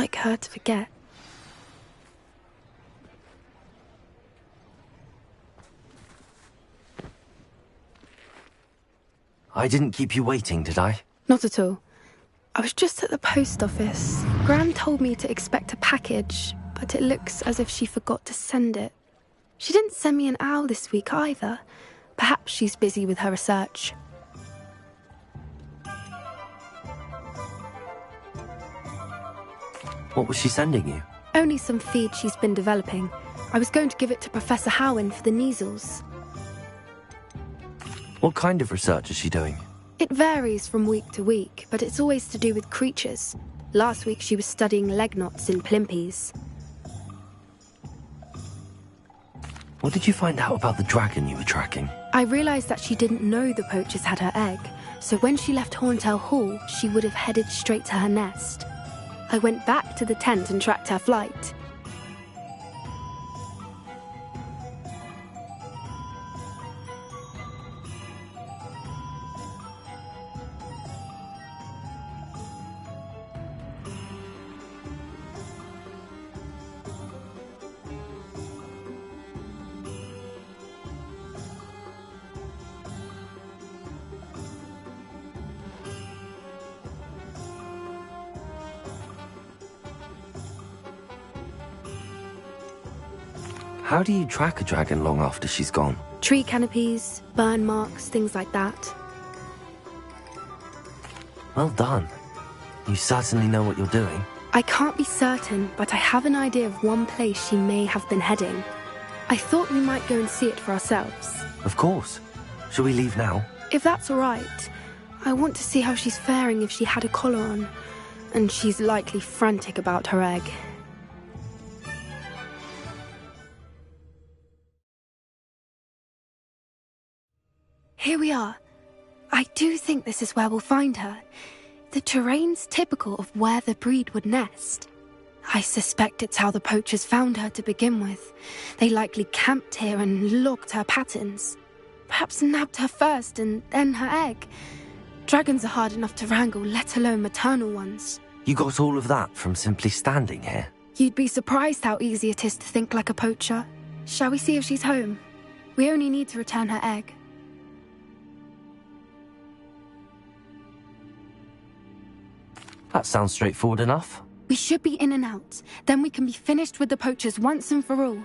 like her to forget. I didn't keep you waiting, did I? Not at all. I was just at the post office. Gran told me to expect a package, but it looks as if she forgot to send it. She didn't send me an owl this week either. Perhaps she's busy with her research. What was she sending you? Only some feed she's been developing. I was going to give it to Professor Howen for the measles. What kind of research is she doing? It varies from week to week, but it's always to do with creatures. Last week she was studying leg knots in plimpies. What did you find out about the dragon you were tracking? I realised that she didn't know the poachers had her egg, so when she left Horntail Hall, she would have headed straight to her nest. I went back to the tent and tracked her flight. How do you track a dragon long after she's gone? Tree canopies, burn marks, things like that. Well done. You certainly know what you're doing. I can't be certain, but I have an idea of one place she may have been heading. I thought we might go and see it for ourselves. Of course. Shall we leave now? If that's all right. I want to see how she's faring if she had a collar on. And she's likely frantic about her egg. Here we are. I do think this is where we'll find her. The terrain's typical of where the breed would nest. I suspect it's how the poachers found her to begin with. They likely camped here and logged her patterns. Perhaps nabbed her first and then her egg. Dragons are hard enough to wrangle, let alone maternal ones. You got all of that from simply standing here? You'd be surprised how easy it is to think like a poacher. Shall we see if she's home? We only need to return her egg. That sounds straightforward enough. We should be in and out. Then we can be finished with the poachers once and for all.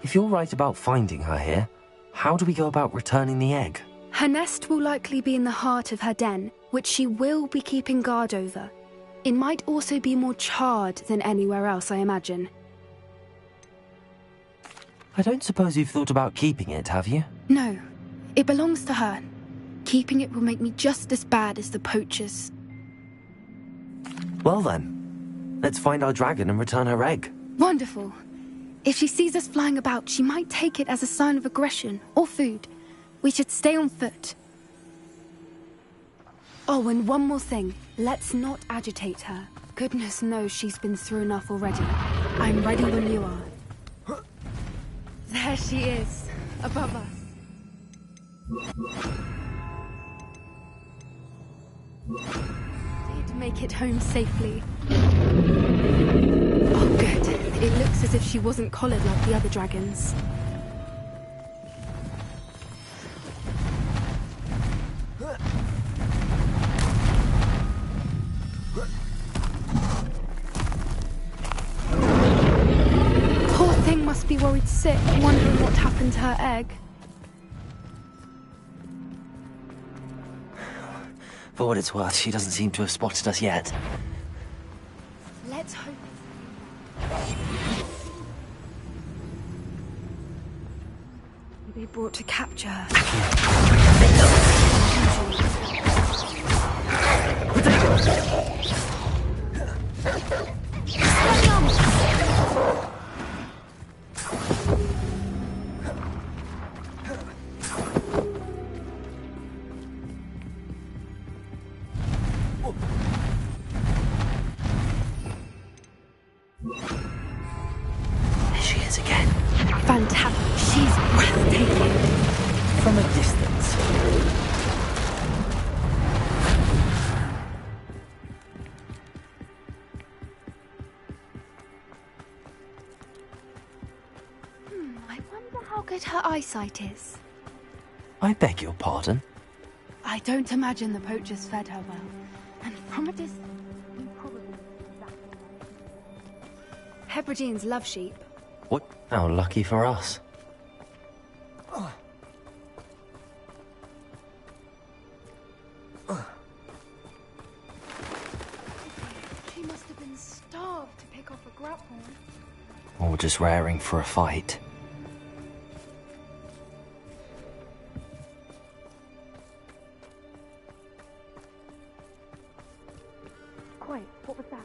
If you're right about finding her here, how do we go about returning the egg? Her nest will likely be in the heart of her den, which she will be keeping guard over. It might also be more charred than anywhere else, I imagine. I don't suppose you've thought about keeping it, have you? No. It belongs to her. Keeping it will make me just as bad as the poachers. Well then, let's find our dragon and return her egg. Wonderful. If she sees us flying about, she might take it as a sign of aggression or food. We should stay on foot. Oh, and one more thing. Let's not agitate her. Goodness knows she's been through enough already. I'm ready when you are. There she is, above us. Did make it home safely. Oh, good. It looks as if she wasn't collared like the other dragons. Poor thing must be worried sick, wondering what happened to her egg. For what it's worth, she doesn't seem to have spotted us yet. Let's hope. Be brought to capture her. She is again. Fantastic. She's breathtaking. From a distance. good her eyesight is. I beg your pardon? I don't imagine the poachers fed her well. And from a distance, you probably exactly like Hebrideans love sheep. What? How lucky for us. She must have been starved to pick off a grapple. Or just raring for a fight. Quiet, what was that?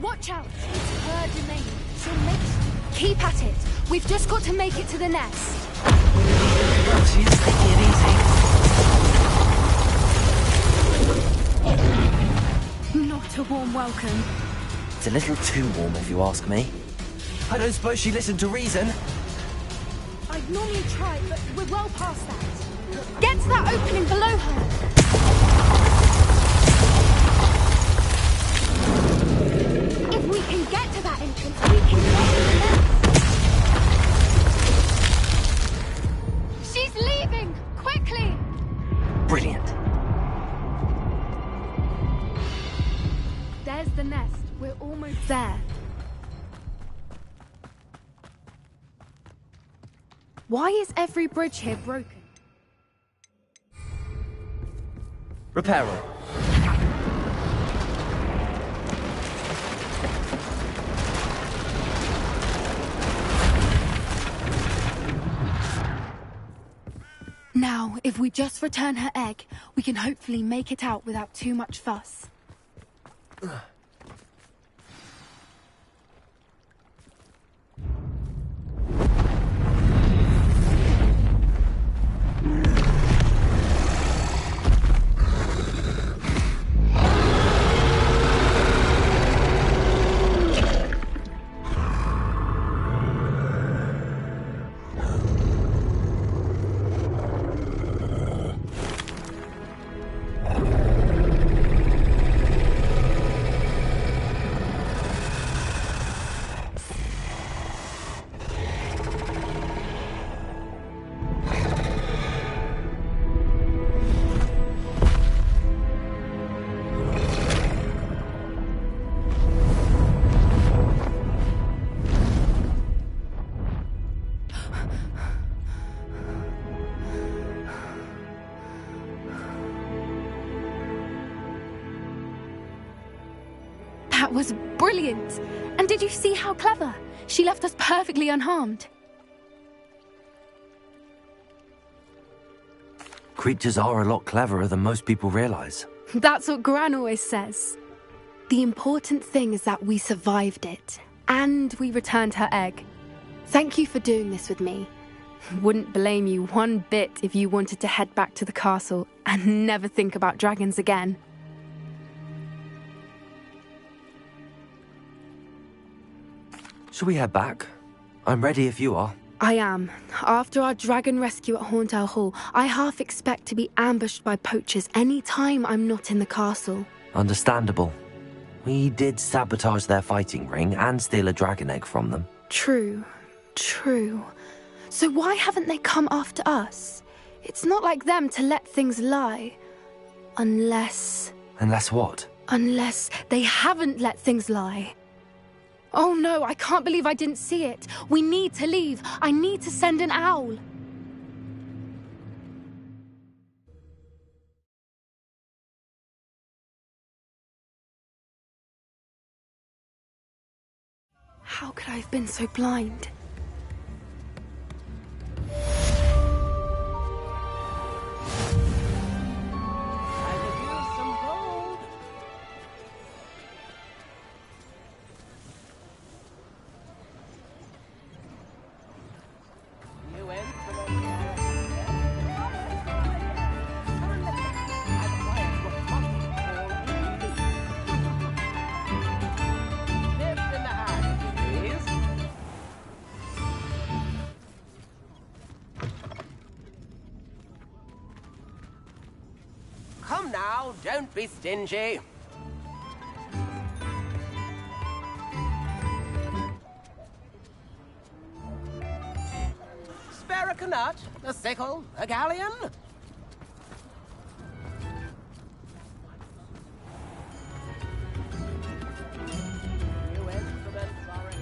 Watch out! It's her domain. She'll make it. Keep at it. We've just got to make it to the nest. Well, she's taking it easy. Not a warm welcome. It's a little too warm, if you ask me. I don't suppose she listened to reason. I'd normally try, but we're well past that. Get to that opening below her. If we can get to that entrance, we can get to the nest. She's leaving! Quickly! Brilliant. There's the nest. We're almost there. Why is every bridge here broken? Repair her. Now, if we just return her egg, we can hopefully make it out without too much fuss. That was brilliant! And did you see how clever? She left us perfectly unharmed. Creatures are a lot cleverer than most people realize. That's what Gran always says. The important thing is that we survived it, and we returned her egg. Thank you for doing this with me. Wouldn't blame you one bit if you wanted to head back to the castle and never think about dragons again. Shall we head back? I'm ready if you are. I am. After our dragon rescue at Horntail Hall, I half expect to be ambushed by poachers any time I'm not in the castle. Understandable. We did sabotage their fighting ring and steal a dragon egg from them. True. So why haven't they come after us? It's not like them to let things lie. Unless what? Unless they haven't let things lie. Oh no, I can't believe I didn't see it. We need to leave. I need to send an owl. How could I have been so blind? Come now, don't be stingy. Spare a canut, a sickle, a galleon? New instruments are in.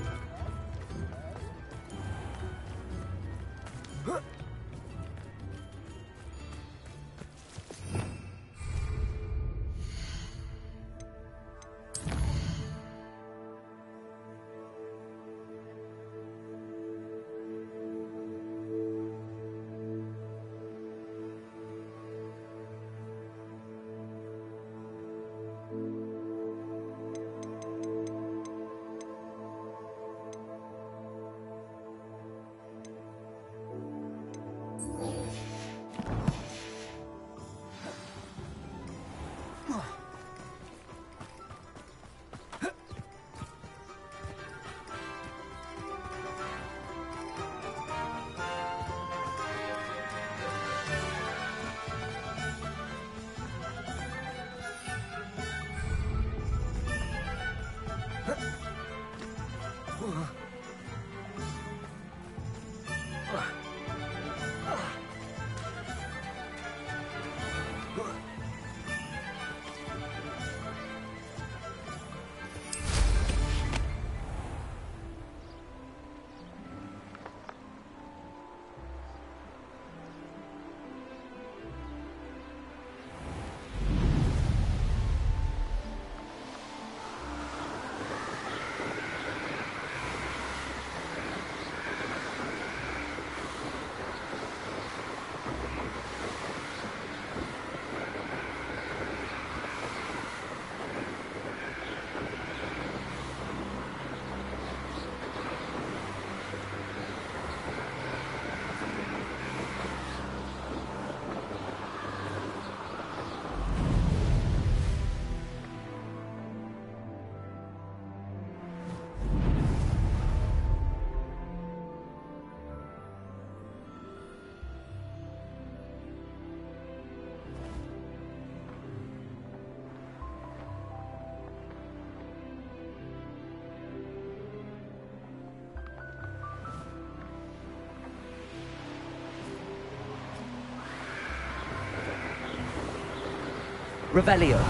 Revelio.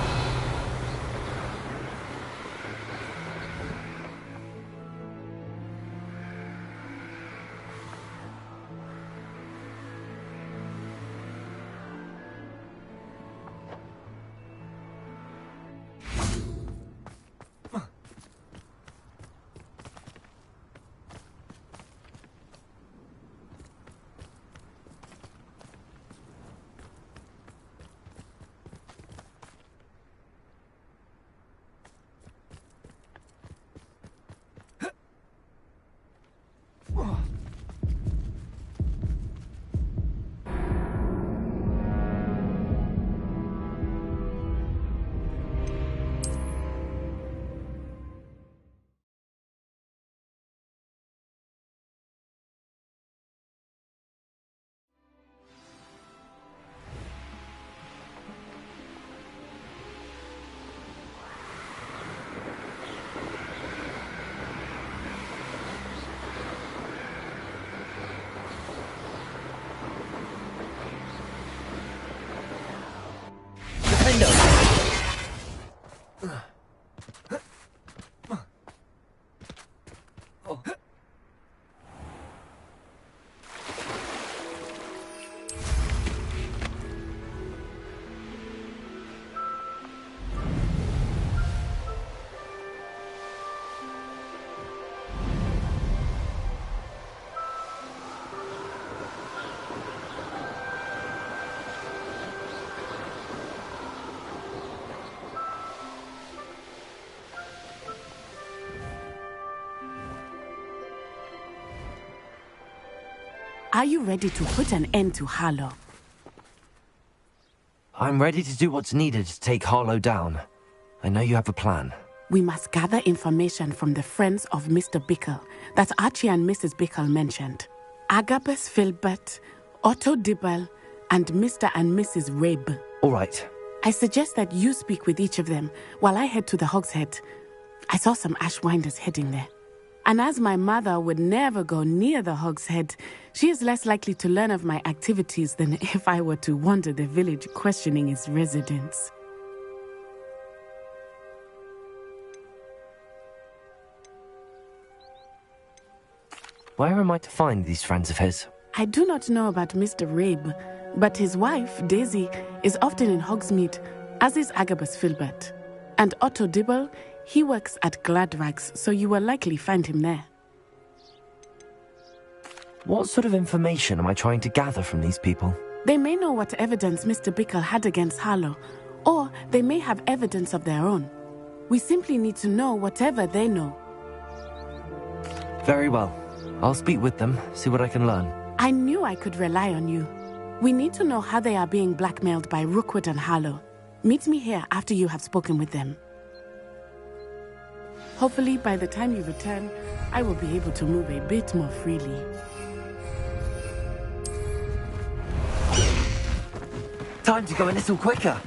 are you ready to put an end to Harlow? I'm ready to do what's needed to take Harlow down. I know you have a plan. We must gather information from the friends of Mr. Bickle that Archie and Mrs. Bickle mentioned. Agabus Filbert, Otto Dibble, and Mr. and Mrs. Rabe. All right. I suggest that you speak with each of them while I head to the Hogshead. I saw some Ashwinders heading there. And as my mother would never go near the Hogshead, she is less likely to learn of my activities than if I were to wander the village questioning its residents. Where am I to find these friends of his? I do not know about Mr. Rabe, but his wife, Daisy, is often in Hogsmeade, as is Agabus Filbert. And Otto Dibble, he works at Gladrags, so you will likely find him there. What sort of information am I trying to gather from these people? They may know what evidence Mr. Bickle had against Harlow, or they may have evidence of their own. We simply need to know whatever they know. Very well. I'll speak with them, see what I can learn. I knew I could rely on you. We need to know how they are being blackmailed by Rookwood and Harlow. Meet me here after you have spoken with them. Hopefully, by the time you return, I will be able to move a bit more freely. Time to go a little quicker.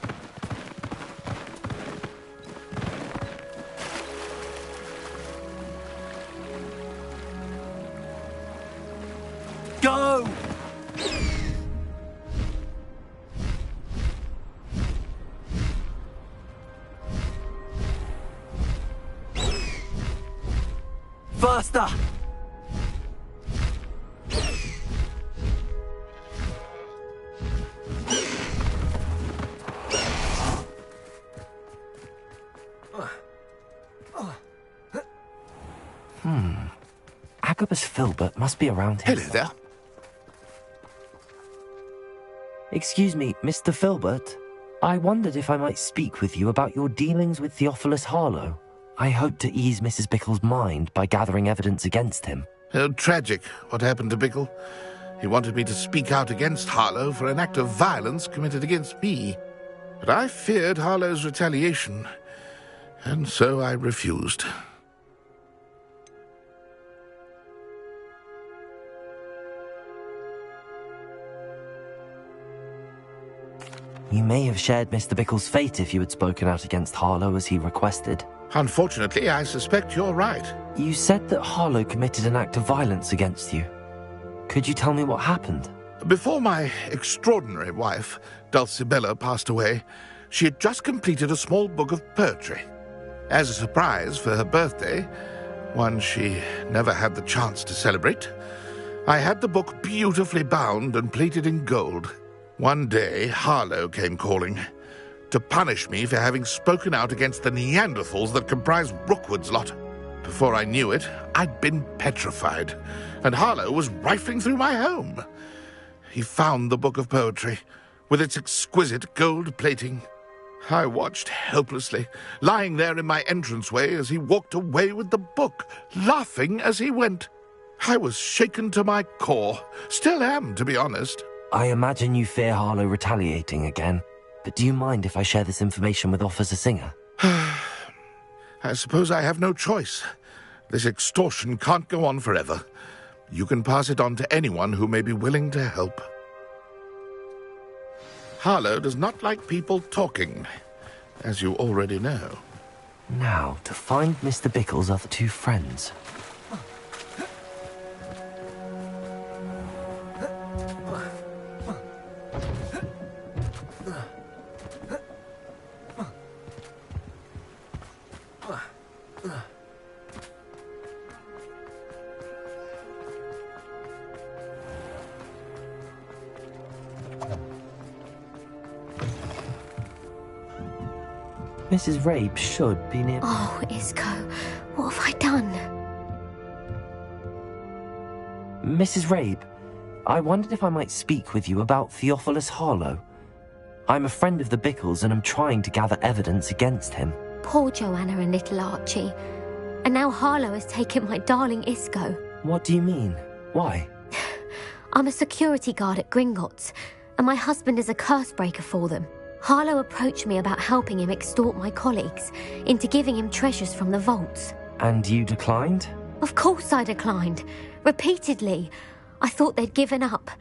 Go! Faster! Agabus Filbert must be around here. Hello there. Excuse me, Mr. Filbert. I wondered if I might speak with you about your dealings with Theophilus Harlow. I hope to ease Mrs. Bickle's mind by gathering evidence against him. Oh, tragic, what happened to Bickle. He wanted me to speak out against Harlow for an act of violence committed against me. But I feared Harlow's retaliation, and so I refused. You may have shared Mr. Bickle's fate if you had spoken out against Harlow as he requested. Unfortunately, I suspect you're right. You said that Harlow committed an act of violence against you. Could you tell me what happened? Before my extraordinary wife, Dulcibella, passed away, she had just completed a small book of poetry. As a surprise for her birthday, one she never had the chance to celebrate, I had the book beautifully bound and plated in gold. One day, Harlow came calling to punish me for having spoken out against the Neanderthals that comprise Rookwood's lot. Before I knew it, I'd been petrified, and Harlow was rifling through my home. He found the book of poetry, with its exquisite gold plating. I watched helplessly, lying there in my entranceway as he walked away with the book, laughing as he went. I was shaken to my core, still am, to be honest. I imagine you fear Harlow retaliating again, but do you mind if I share this information with Officer Singer? I suppose I have no choice. This extortion can't go on forever. You can pass it on to anyone who may be willing to help. Harlow does not like people talking, as you already know. Now, to find Mr. Bickle's other two friends. Mrs. Rabe should be near... Oh, Isco, what have I done? Mrs. Rabe, I wondered if I might speak with you about Theophilus Harlow. I'm a friend of the Bickles and am trying to gather evidence against him. Poor Joanna and little Archie. And now Harlow has taken my darling Isco. What do you mean? Why? I'm a security guard at Gringotts, and my husband is a curse breaker for them. Harlow approached me about helping him extort my colleagues into giving him treasures from the vaults. And you declined? Of course I declined. Repeatedly. I thought they'd given up,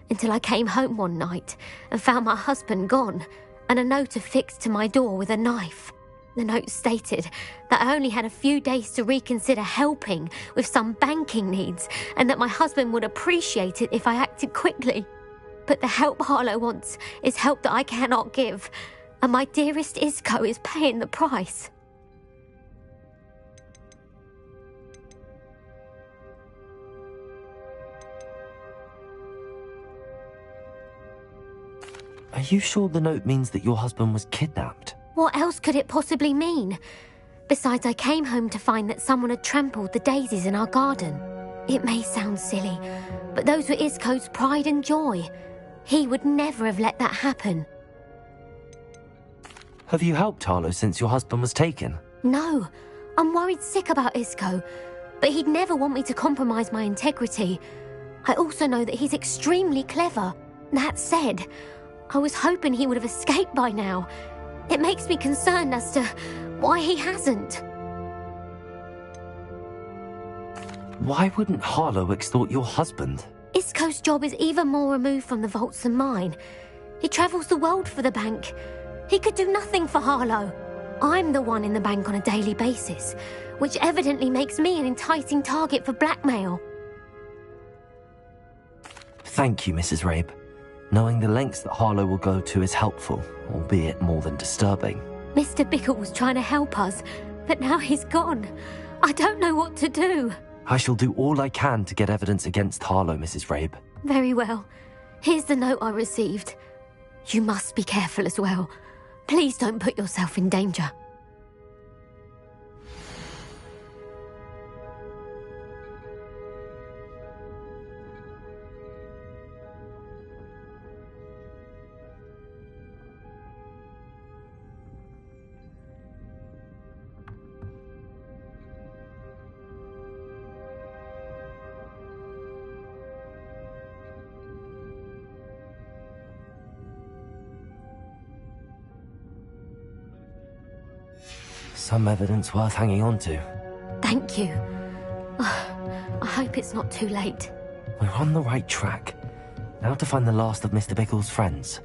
until I came home one night and found my husband gone, and a note affixed to my door with a knife. The note stated that I only had a few days to reconsider helping with some banking needs, and that my husband would appreciate it if I acted quickly. But the help Harlow wants is help that I cannot give, and my dearest Isco is paying the price. Are you sure the note means that your husband was kidnapped? What else could it possibly mean? Besides, I came home to find that someone had trampled the daisies in our garden. It may sound silly, but those were Isco's pride and joy. He would never have let that happen. Have you helped Harlow since your husband was taken? No, I'm worried sick about Isco, but he'd never want me to compromise my integrity. I also know that he's extremely clever. That said, I was hoping he would have escaped by now. It makes me concerned as to why he hasn't. Why wouldn't Harlow extort your husband? Isco's job is even more removed from the vaults than mine. He travels the world for the bank. He could do nothing for Harlow. I'm the one in the bank on a daily basis, which evidently makes me an enticing target for blackmail. Thank you, Mrs. Rabe. Knowing the lengths that Harlow will go to is helpful, albeit more than disturbing. Mr. Bickle was trying to help us, but now he's gone. I don't know what to do. I shall do all I can to get evidence against Harlow, Mrs. Rabe. Very well. Here's the note I received. You must be careful as well. Please don't put yourself in danger. Some evidence worth hanging on to. Thank you. I hope it's not too late. We're on the right track. Now to find the last of Mr. Bickle's friends.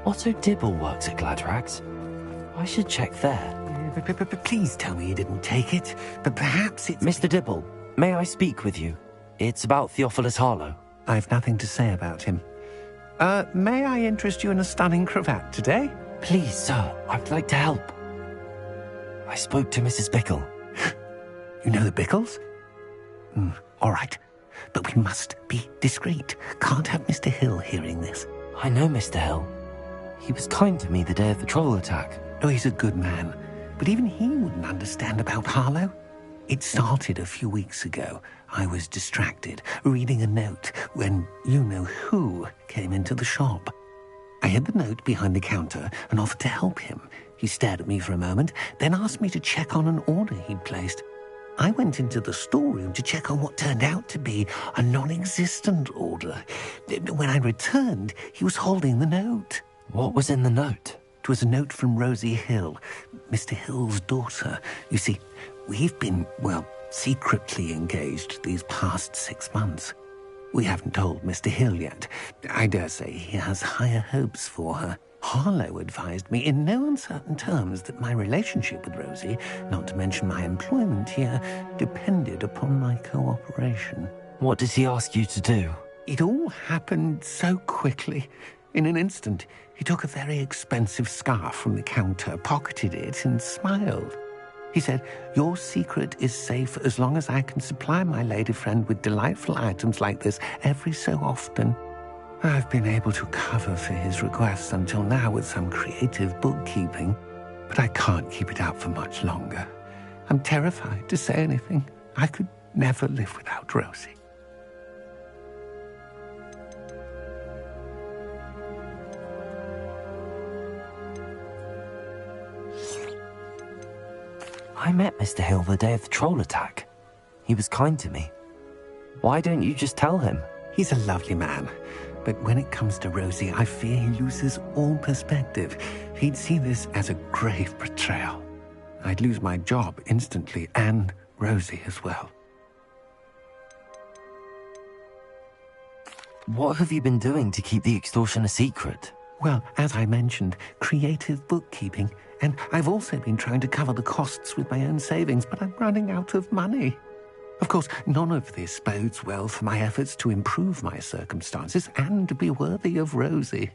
Otto Dibble works at Gladrags. I should check there. But please tell me you didn't take it. But perhaps it's... Mr. Dibble, may I speak with you? It's about Theophilus Harlow. I've nothing to say about him. May I interest you in a stunning cravat today? Please, sir, I'd like to help. I spoke to Mrs. Bickle. You know the Bickles? All right. But we must be discreet. Can't have Mr. Hill hearing this. I know Mr. Hill. He was kind to me the day of the troll attack. Oh, he's a good man. But even he wouldn't understand about Harlow. It started a few weeks ago. I was distracted, reading a note, when you-know-who came into the shop. I hid the note behind the counter and offered to help him. He stared at me for a moment, then asked me to check on an order he'd placed. I went into the storeroom to check on what turned out to be a non-existent order. When I returned, he was holding the note. What was in the note? It was a note from Rosie Hill, Mr. Hill's daughter. You see, we've been, secretly engaged these past 6 months. We haven't told Mr. Hill yet. I dare say he has higher hopes for her. Harlow advised me in no uncertain terms that my relationship with Rosie, not to mention my employment here, depended upon my cooperation. What did he ask you to do? It all happened so quickly. In an instant, he took a very expensive scarf from the counter, pocketed it, and smiled. He said, "Your secret is safe as long as I can supply my lady friend with delightful items like this every so often." I've been able to cover for his requests until now with some creative bookkeeping, but I can't keep it out for much longer. I'm terrified to say anything. I could never live without Rosie. I met Mr. Hill the day of the troll attack. He was kind to me. Why don't you just tell him? He's a lovely man. But when it comes to Rosie, I fear he loses all perspective. He'd see this as a grave betrayal. I'd lose my job instantly, and Rosie as well. What have you been doing to keep the extortion a secret? Well, as I mentioned, creative bookkeeping. And I've also been trying to cover the costs with my own savings, but I'm running out of money. Of course, none of this bodes well for my efforts to improve my circumstances and to be worthy of Rosie.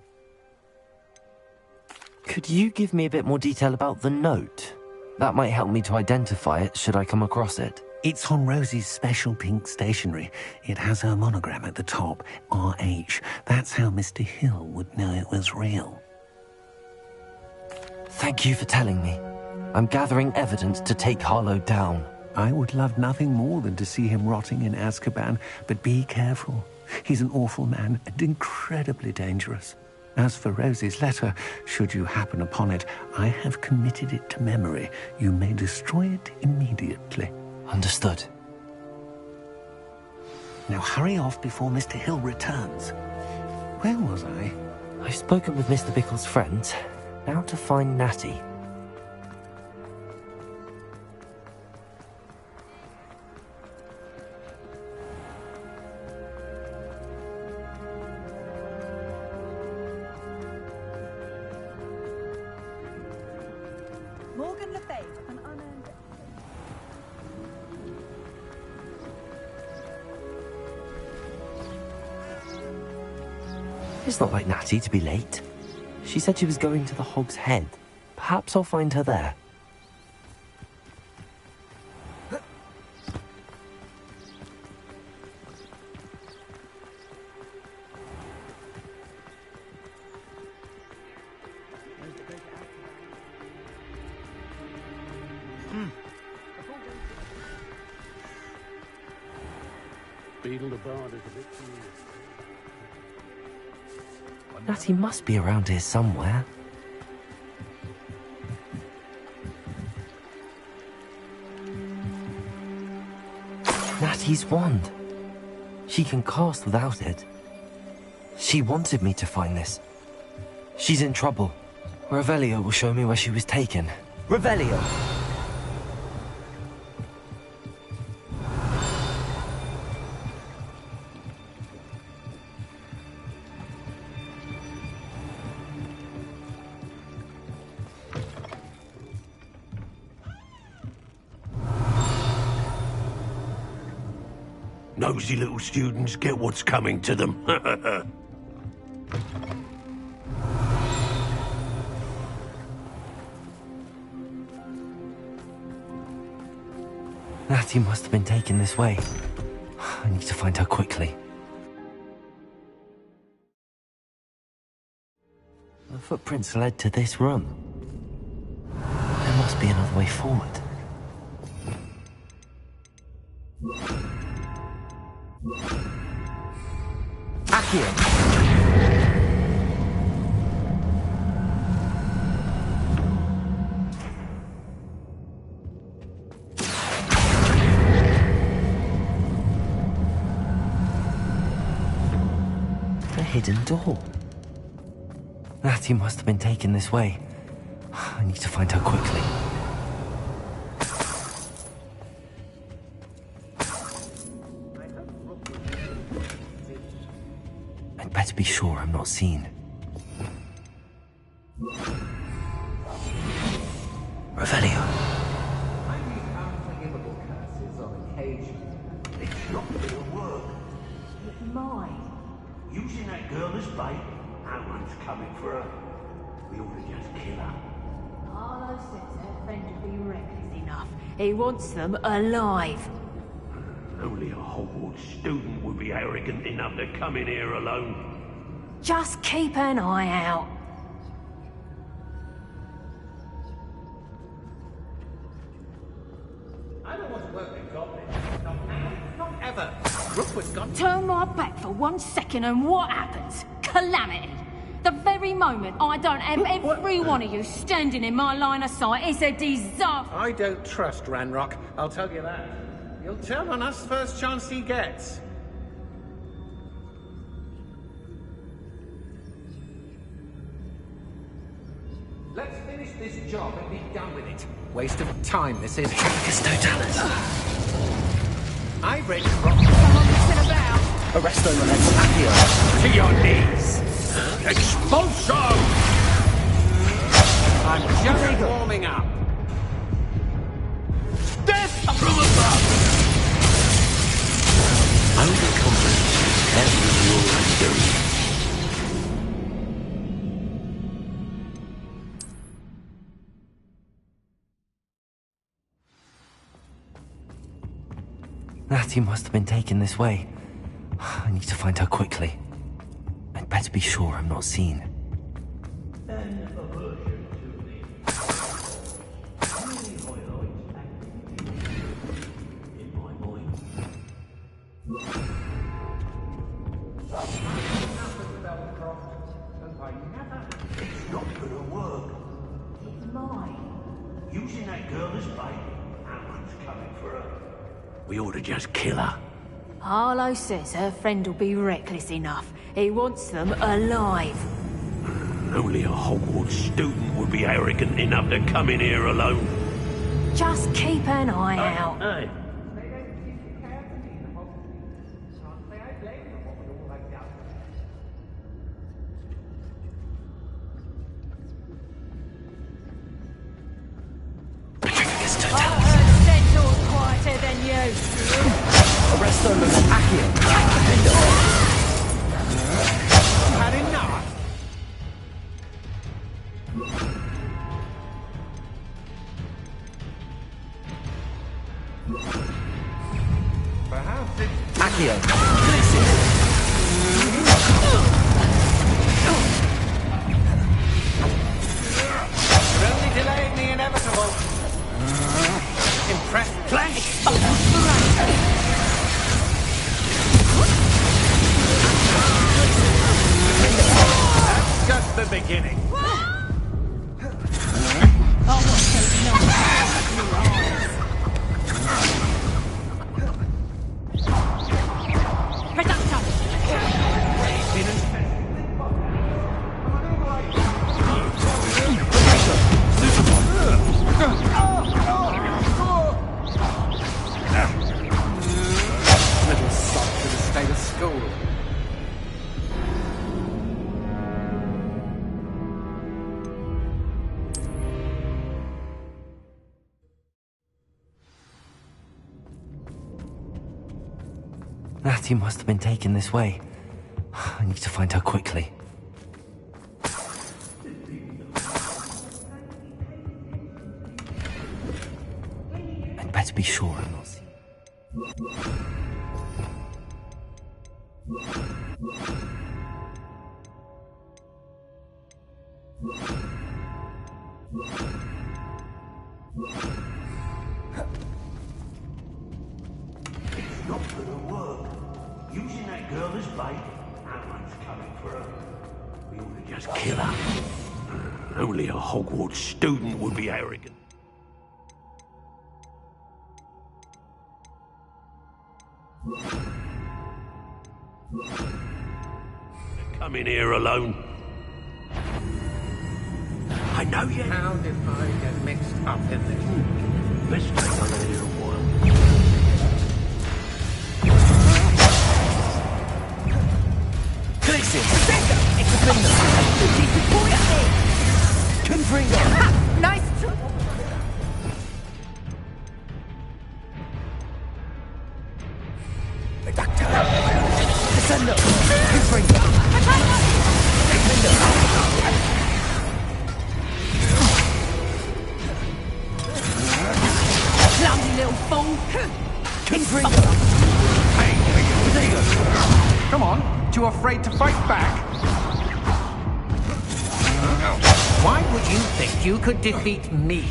Could you give me a bit more detail about the note? That might help me to identify it should I come across it. It's on Rosie's special pink stationery. It has her monogram at the top, RH. That's how Mr. Hill would know it was real. Thank you for telling me. I'm gathering evidence to take Harlow down. I would love nothing more than to see him rotting in Azkaban, but be careful. He's an awful man and incredibly dangerous. As for Rosie's letter, should you happen upon it, I have committed it to memory. You may destroy it immediately. Understood. Now hurry off before Mr. Hill returns. Where was I? I've spoken with Mr. Bickle's friends. Now to find Natty. Morgan Le Fay, an unearned... It's not like Natty to be late. She said she was going to the Hog's Head. Perhaps I'll find her there. Beetle the Bard is a bit too... Natty must be around here somewhere. Natty's wand. She can cast without it. She wanted me to find this. She's in trouble. Revelio will show me where she was taken. Revelio! Nosy little students get what's coming to them. Natty must have been taken this way. I need to find her quickly. The footprints led to this room. There must be another way forward. Accio! A hidden door. Natty must have been taken this way. I need to find her quickly. I'd better be sure I'm not seen. Revelio. It's not gonna work. Using that girl as bait, no one's coming for her. We ought to just kill her. Harlow says her friend would be reckless enough. He wants them alive. Only a Hogwarts student would be arrogant enough to come in here alone. Just keep an eye out. I don't want to work with goblins. Not now, not ever. Rookwood's gone. Turn my back for 1 second and what happens? Calamity. The very moment I don't have every one of you standing in my line of sight is a disaster. I don't trust Ranrock, I'll tell you that. He'll turn on us first chance he gets. Let's finish this job and be done with it. Waste of time, this is. Tricus Totalis. I read Someone messing about. Arresto Molex Accio. To your knees! Expulso! I'm just warming up. Death from above! Uncomprehending every rule I do. Natty must have been taken this way. I need to find her quickly. I'd better be sure I'm not seen. It's not gonna work. It's mine. Using that girl as bait. Someone's coming for her. We ought to just kill her. Harlow says her friend will be reckless enough. He wants them alive. Only a Hogwarts student would be arrogant enough to come in here alone. Just keep an eye out. Hey. Tricus I Totalis. heard Centaur's quieter than you. Arresto Molex Accio. Had enough? Perhaps it's Accio. only delaying the inevitable. Impressive. Flash! That's just the beginning. Little sod should have stayed at school. Natty must have been taken this way. I need to find her quickly. I'd better be sure I'm not seen. It's not gonna work. Using that girl as bait. Someone's coming for her. We ought to just kill her. Only a Hogwarts student would be arrogant. Come in here alone. I know you. How did I get mixed up in this? Let's take on a little while. Glitzy! Confringo! Nice try. Doctor! Descendo! Confringo! Clumsy little fool. Confringo! Come on, too afraid to fight back? Why would you think you could defeat me?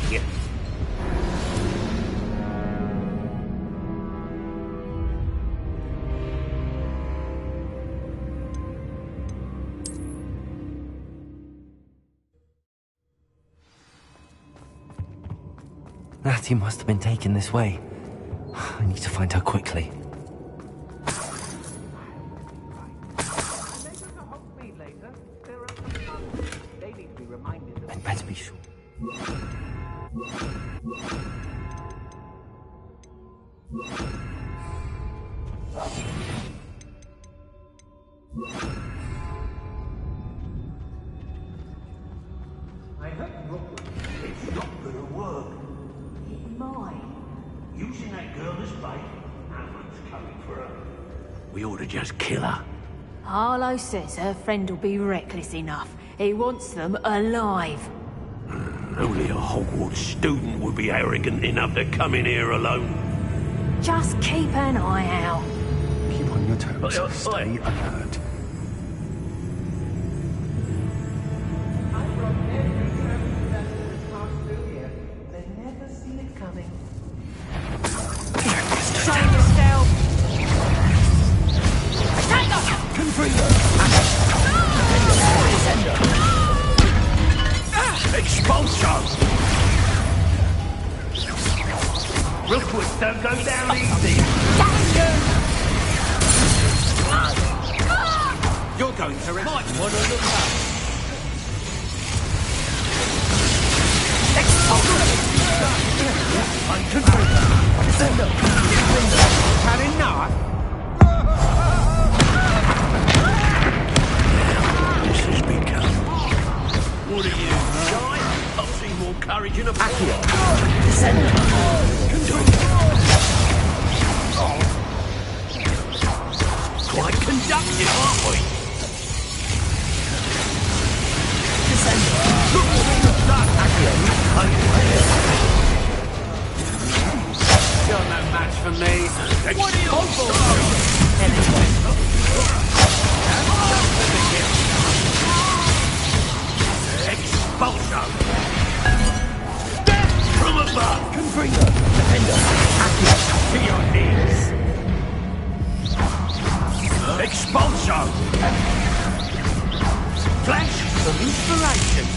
Natty must have been taken this way. I need to find her quickly. I'd better be sure. It's not gonna work. It might. Using that girl as bait, Alan's coming for her. We ought to just kill her. Harlow says her friend will be reckless enough. He wants them alive. Only a Hogwarts student would be arrogant enough to come in here alone. Just keep an eye out. Keep on your toes. Stay alert. Expulsion! Rookwoods don't go down easy. You're going to might want to look up. Had enough? This has become. What are you, shy? I've seen more courage in a Accio. Quite conductive, aren't we? You're no match for me. What are you on for? Expulsion! Death from above! Confringo! Defender! Accio! To your knees! Expulsion! Flash of inspiration!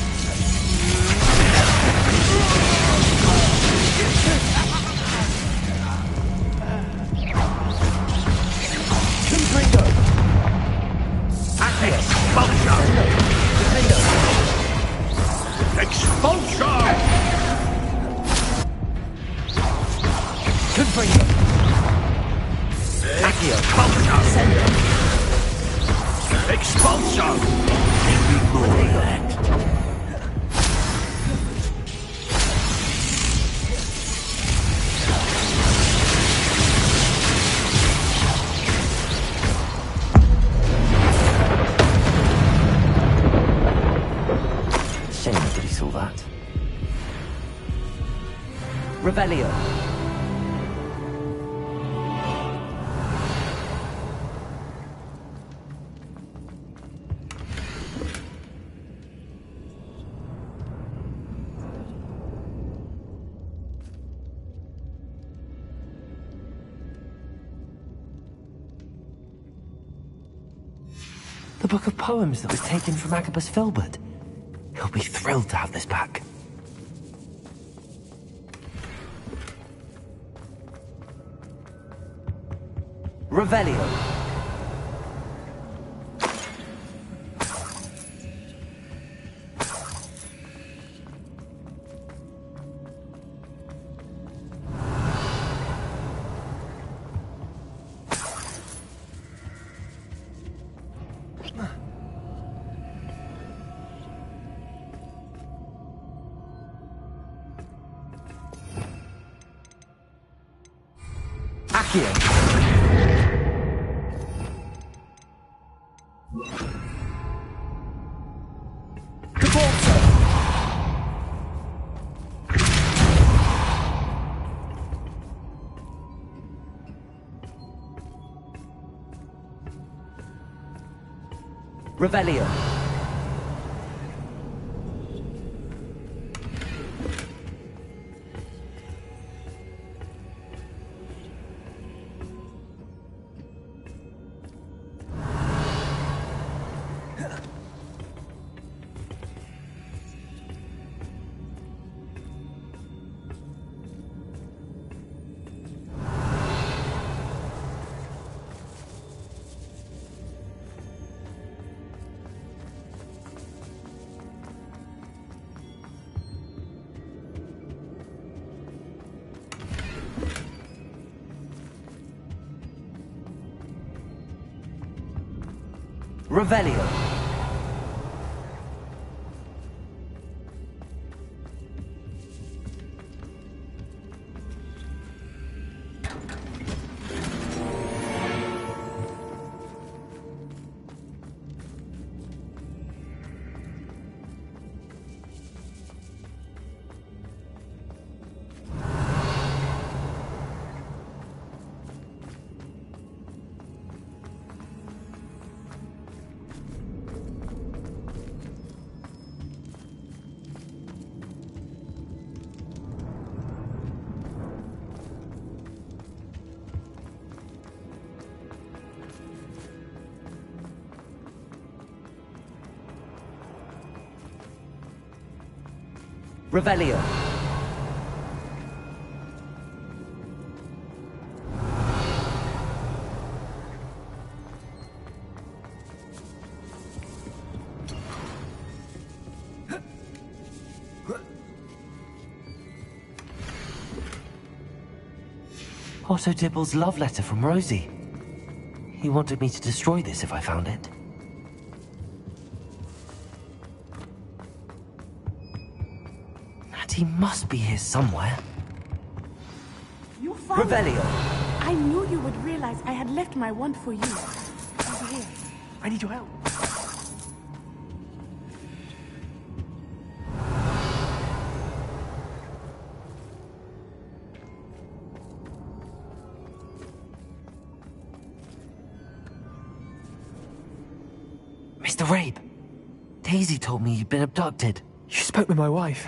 Confringo! Accio! Expulsion! Defender! Expulsion! Confringo! Accio! Expulsion! Expulsion! Maybe more of that. Shame nobody saw that. Revelio. The book of poems that was taken from Agabus Filbert. He'll be thrilled to have this back. Revelio. Accio. Cabalto. Revelio. Revelio. Revelio. Otto Dibble's love letter from Rosie. He wanted me to destroy this if I found it. He must be here somewhere. You found Revelio. I knew you would realize I had left my wand for you. Over here. I need your help. Mr. Rabe, Daisy told me you'd been abducted. You spoke with my wife.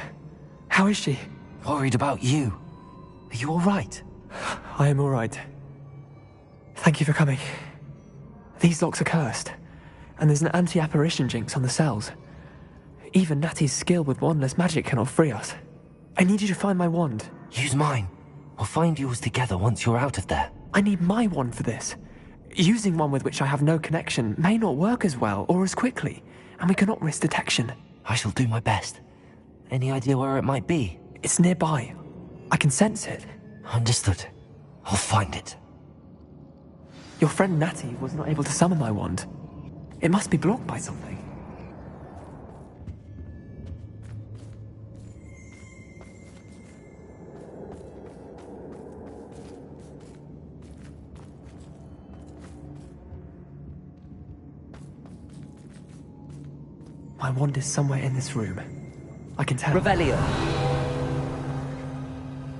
How is she? Worried about you. Are you all right? I am all right. Thank you for coming. These locks are cursed, and there's an anti-apparition jinx on the cells. Even Natty's skill with wandless magic cannot free us. I need you to find my wand. Use mine. We'll find yours together once you're out of there. I need my wand for this. Using one with which I have no connection may not work as well or as quickly, and we cannot risk detection. I shall do my best. Any idea where it might be? It's nearby. I can sense it. Understood. I'll find it. Your friend Natty was not able to summon my wand. It must be blocked by something. My wand is somewhere in this room. I can tell. Revelio.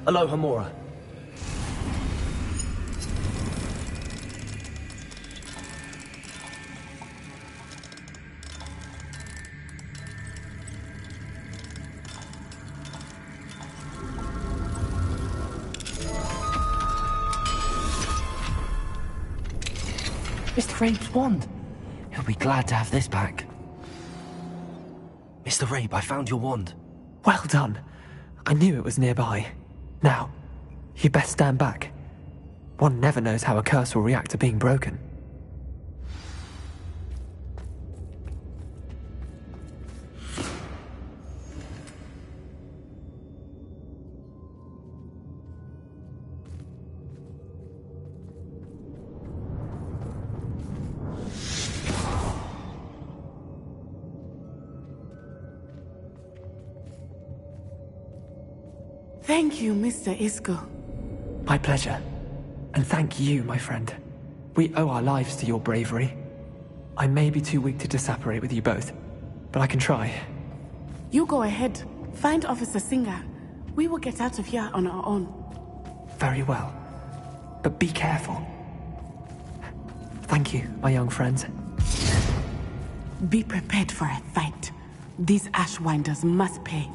Aloha Mora. Mr. Rabe's wand. He'll be glad to have this back. Mr. Rabe, I found your wand. Well done. I knew it was nearby. Now, you best stand back. One never knows how a curse will react to being broken. Thank you, Mr. Isco. My pleasure. And thank you, my friend. We owe our lives to your bravery. I may be too weak to disapparate with you both, but I can try. You go ahead. Find Officer Singer. We will get out of here on our own. Very well. But be careful. Thank you, my young friends. Be prepared for a fight. These Ashwinders must pay.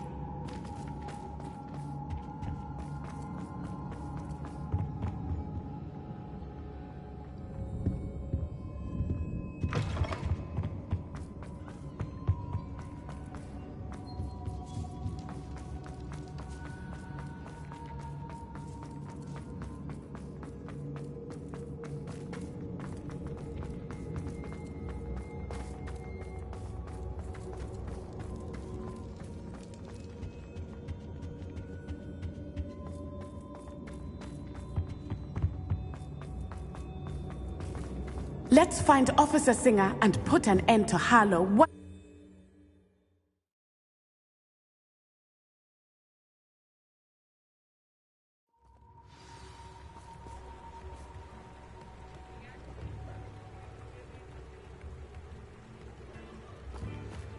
Let's find Officer Singer and put an end to Harlow.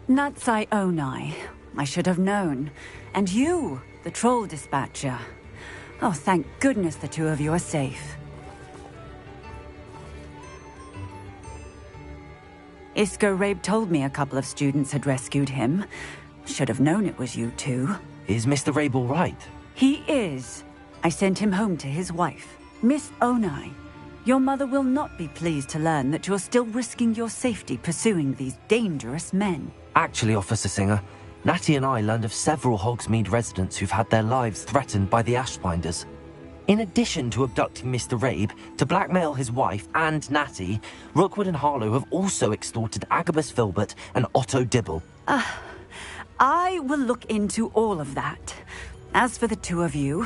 Natsai Onai. I should have known. And you, the troll dispatcher. Oh, thank goodness the two of you are safe. Isco Rabe told me a couple of students had rescued him. Should have known it was you two. Is Mr. Rabe all right? He is. I sent him home to his wife, Miss Onai. Your mother will not be pleased to learn that you're still risking your safety pursuing these dangerous men. Actually, Officer Singer, Natty and I learned of several Hogsmeade residents who've had their lives threatened by the Ashbinders. In addition to abducting Mr. Rabe to blackmail his wife and Natty, Rookwood and Harlow have also extorted Agabus Filbert and Otto Dibble. I will look into all of that. As for the two of you,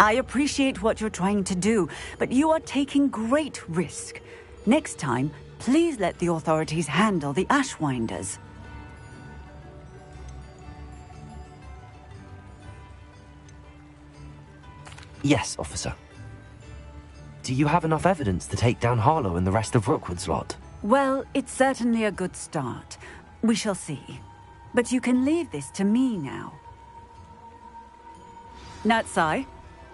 I appreciate what you're trying to do, but you are taking great risk. Next time, please let the authorities handle the Ashwinders. Yes, officer. Do you have enough evidence to take down Harlow and the rest of Rookwood's lot? Well, it's certainly a good start. We shall see. But you can leave this to me now. Natsai,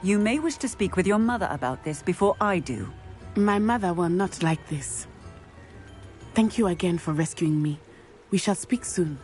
you may wish to speak with your mother about this before I do. My mother will not like this. Thank you again for rescuing me. We shall speak soon.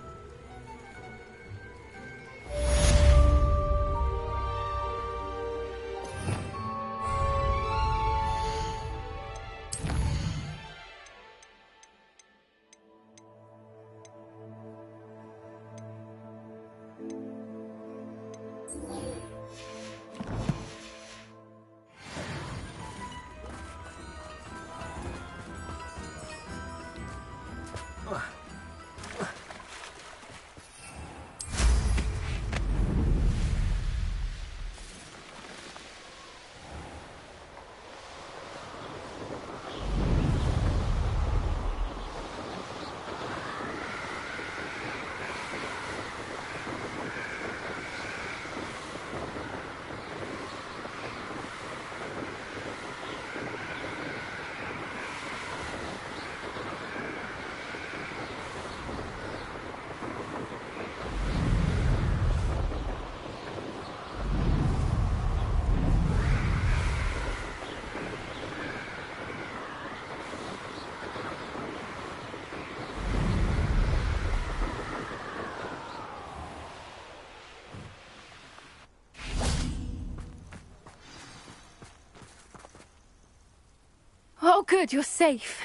Oh, good, you're safe.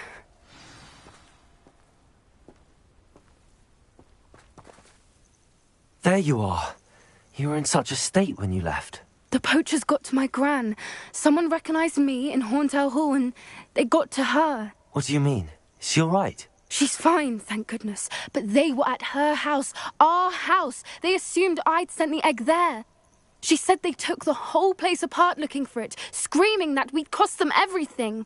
There you are. You were in such a state when you left. The poachers got to my gran. Someone recognized me in Horndale Hall and they got to her. What do you mean? Is she all right? She's fine, thank goodness. But they were at her house, our house. They assumed I'd sent the egg there. She said they took the whole place apart looking for it, screaming that we'd cost them everything.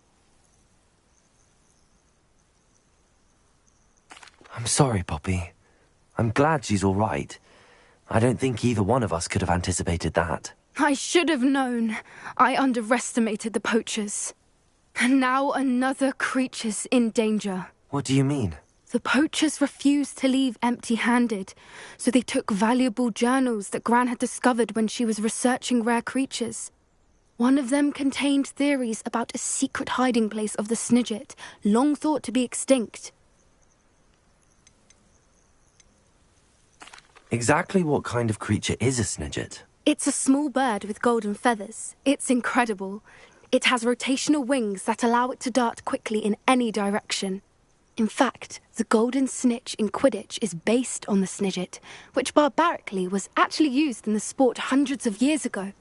I'm sorry, Poppy. I'm glad she's all right. I don't think either one of us could have anticipated that. I should have known. I underestimated the poachers. And now another creature's in danger. What do you mean? The poachers refused to leave empty-handed, so they took valuable journals that Gran had discovered when she was researching rare creatures. One of them contained theories about a secret hiding place of the Snidget, long thought to be extinct. Exactly what kind of creature is a Snidget? It's a small bird with golden feathers. It's incredible. It has rotational wings that allow it to dart quickly in any direction. In fact, the golden snitch in Quidditch is based on the Snidget, which barbarically was actually used in the sport hundreds of years ago.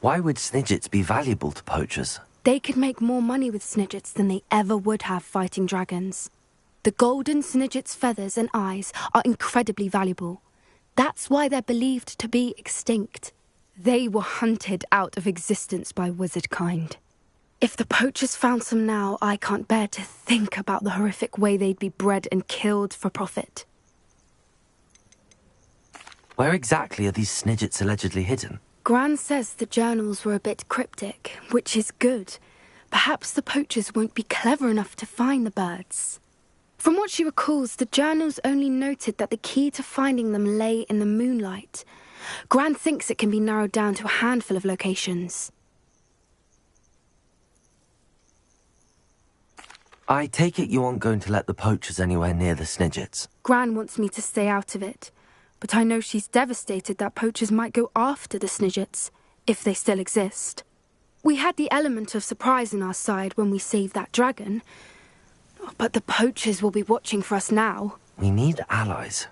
Why would Snidgets be valuable to poachers? They could make more money with Snidgets than they ever would have fighting dragons. The golden Snidget's feathers and eyes are incredibly valuable. That's why they're believed to be extinct. They were hunted out of existence by wizard kind. If the poachers found some now, I can't bear to think about the horrific way they'd be bred and killed for profit. Where exactly are these snidgets allegedly hidden? Gran says the journals were a bit cryptic, which is good. Perhaps the poachers won't be clever enough to find the birds. From what she recalls, the journals only noted that the key to finding them lay in the moonlight. Gran thinks it can be narrowed down to a handful of locations. I take it you aren't going to let the poachers anywhere near the snidgets. Gran wants me to stay out of it, but I know she's devastated that poachers might go after the snidgets, if they still exist. We had the element of surprise on our side when we saved that dragon, but the poachers will be watching for us now. We need allies.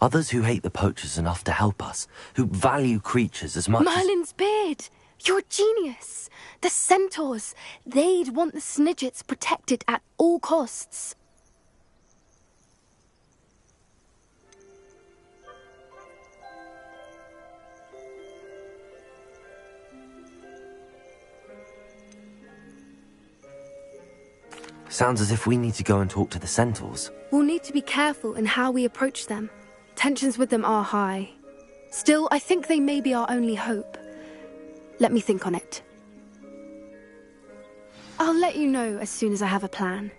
Others who hate the poachers enough to help us, who value creatures as much Merlin's beard! You're a genius! The centaurs! They'd want the snidgets protected at all costs. Sounds as if we need to go and talk to the centaurs. We'll need to be careful in how we approach them. Tensions with them are high. Still, I think they may be our only hope. Let me think on it. I'll let you know as soon as I have a plan.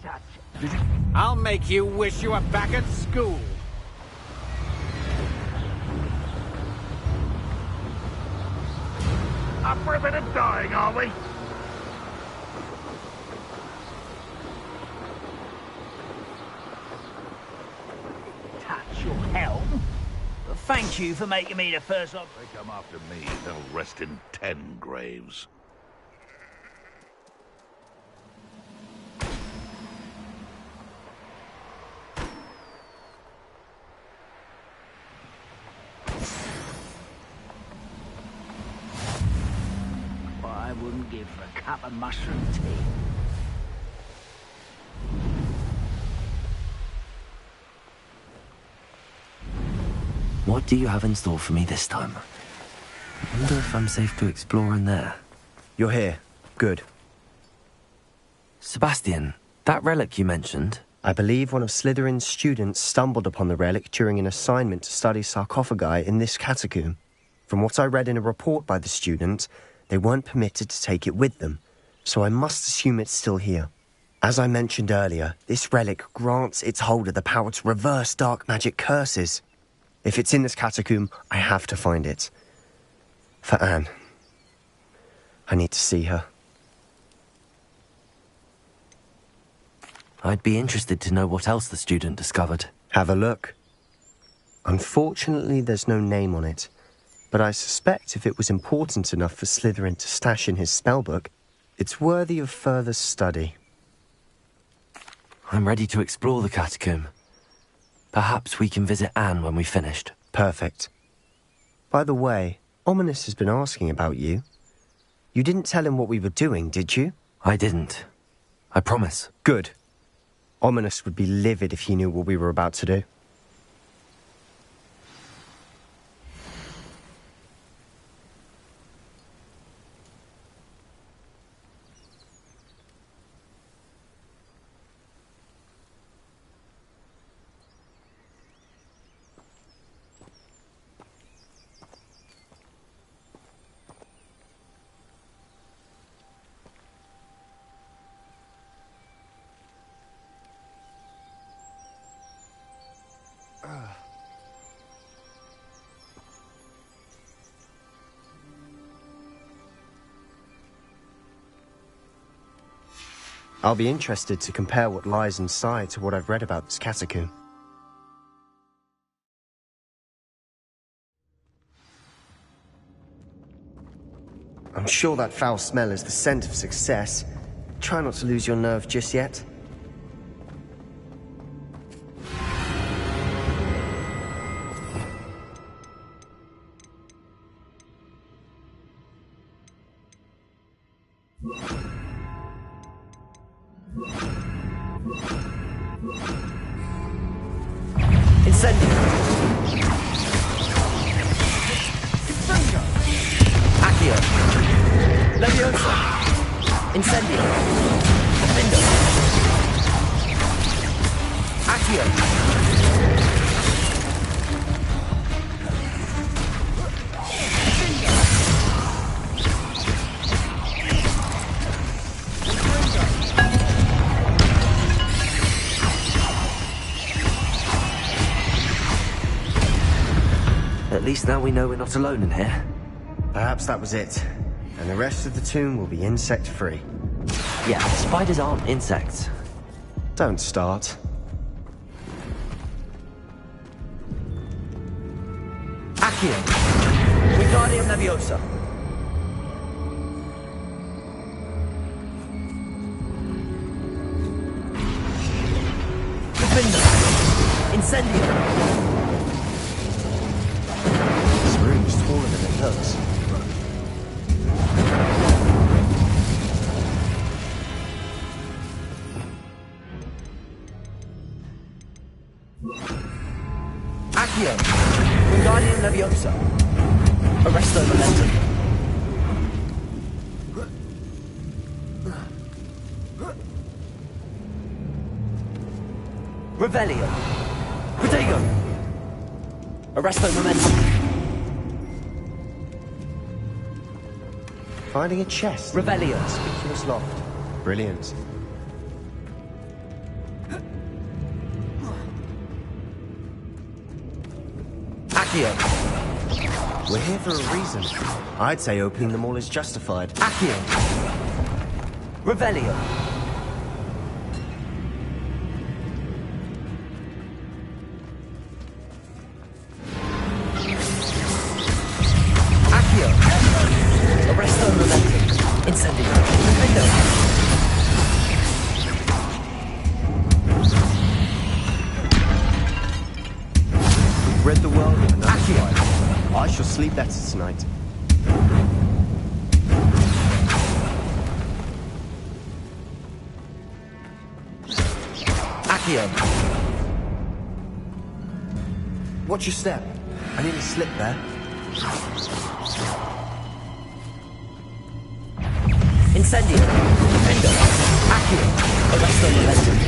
touch. I'll make you wish you were back at school. Up for a bit of dying, are we? Touch your helm? Well, thank you for making me the first op. They come after me, they'll rest in 10 graves. What I wouldn't give for a cup of mushroom tea. What do you have in store for me this time? I wonder if I'm safe to explore in there. You're here. Good. Sebastian, that relic you mentioned... I believe one of Slytherin's students stumbled upon the relic during an assignment to study sarcophagi in this catacomb. From what I read in a report by the student, they weren't permitted to take it with them, so I must assume it's still here. As I mentioned earlier, this relic grants its holder the power to reverse dark magic curses. If it's in this catacomb, I have to find it. For Anne. I need to see her. I'd be interested to know what else the student discovered. Have a look. Unfortunately, there's no name on it, but I suspect if it was important enough for Slytherin to stash in his spellbook, it's worthy of further study. I'm ready to explore the catacomb. Perhaps we can visit Anne when we've finished. Perfect. By the way, Ominous has been asking about you. You didn't tell him what we were doing, did you? I didn't. I promise. Good. Ominous would be livid if he knew what we were about to do. I'll be interested to compare what lies inside to what I've read about this catacomb. I'm sure that foul smell is the scent of success. Try not to lose your nerve just yet. Incendio! Accio! Leviosa! Incendio! Defendo! Accio! At least now we know we're not alone in here. Perhaps that was it. And the rest of the tomb will be insect-free. Yeah, spiders aren't insects. Don't start. Accio! Wingardium Leviosa! Defender! Incendio! This room is taller than it looks. Accio! Wingardium Leviosa! Arresto Momentum! Revelio! Protego! Arresto Momentum! Finding a chest. Revelio! Conspicuous loft. Brilliant. Accio. We're here for a reason. I'd say opening them all is justified. Accio. Revelio. Accio. Arresto momentum. Incendio. Window. Read the world with another fight. I shall sleep better tonight. Accio. Watch your step. I nearly slipped there. Incendio. Window. Accio. Arresto momentum.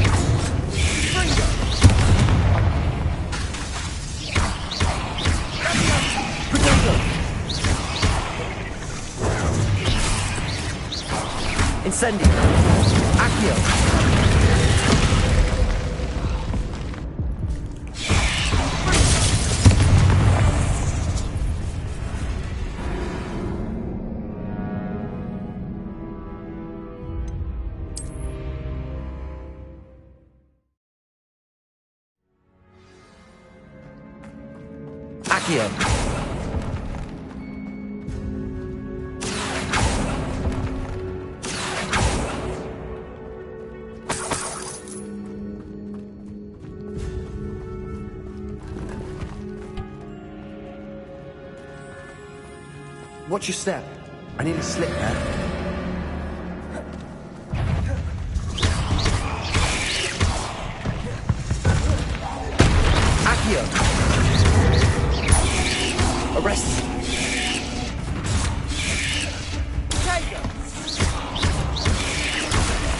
Incendio. Accio. Accio. Watch your step. I nearly slipped there. Accio. Arrest.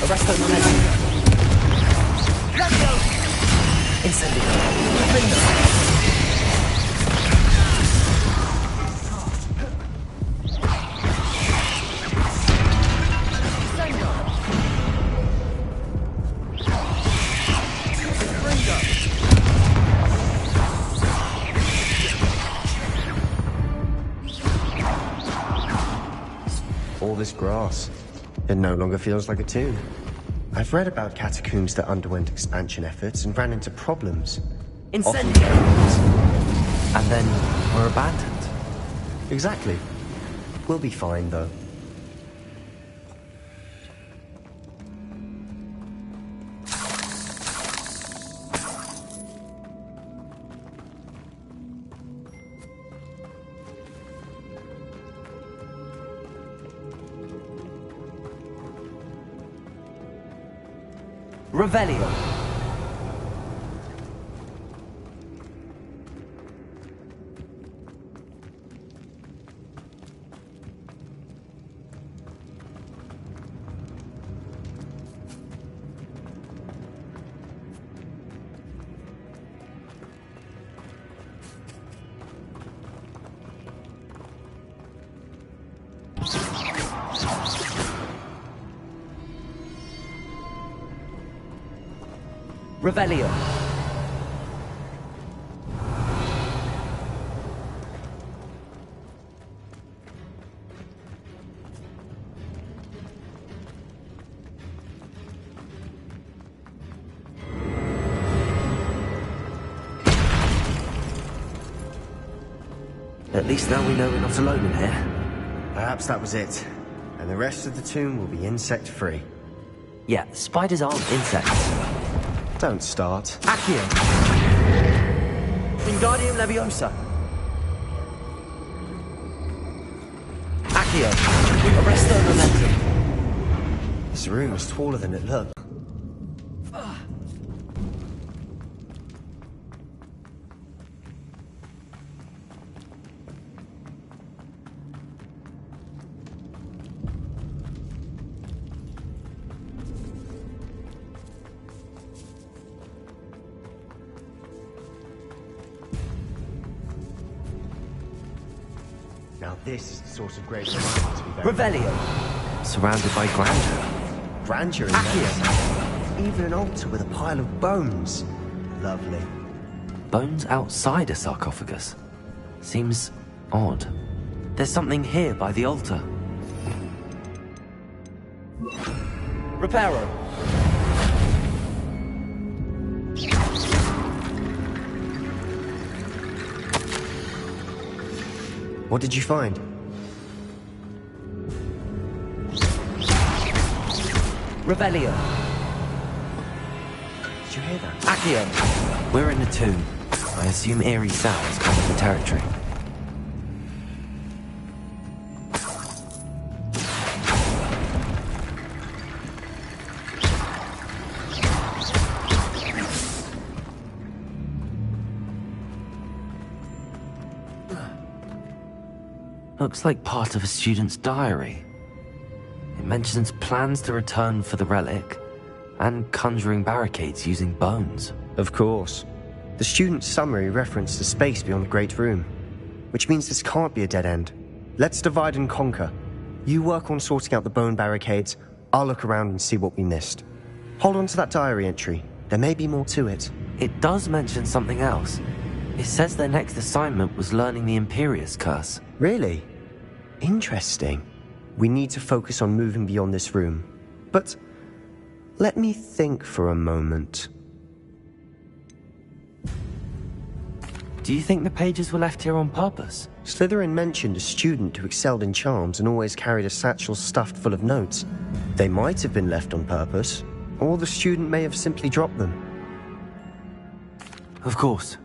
Arresto momentum. Incendio. Window. All this grass. It no longer feels like a tomb. I've read about catacombs that underwent expansion efforts and ran into problems. Incendio. And then were abandoned. Exactly. We'll be fine, though. Revelio. Revelio. At least now we know we're not alone in here. Perhaps that was it. And the rest of the tomb will be insect-free. Yeah, spiders aren't insects. Don't start. Accio. Wingardium Leviosa. Accio. Arresto momentum. This room is taller than it looked. Now this is the sort of grave that to be buried. Revelio. Surrounded by grandeur. Grandeur in there. Even an altar with a pile of bones. Lovely. Bones outside a sarcophagus? Seems odd. There's something here by the altar. Reparo. What did you find? Revelio. Did you hear that? Accio. We're in a tomb. I assume eerie sounds cover the territory. Looks like part of a student's diary. It mentions plans to return for the relic and conjuring barricades using bones. Of course. The student's summary referenced the space beyond the Great Room, which means this can't be a dead end. Let's divide and conquer. You work on sorting out the bone barricades, I'll look around and see what we missed. Hold on to that diary entry. There may be more to it. It does mention something else. It says their next assignment was learning the Imperius Curse. Really? Interesting. We need to focus on moving beyond this room. But let me think for a moment. Do you think the pages were left here on purpose? Slytherin mentioned a student who excelled in charms and always carried a satchel stuffed full of notes. They might have been left on purpose, or the student may have simply dropped them. Of course.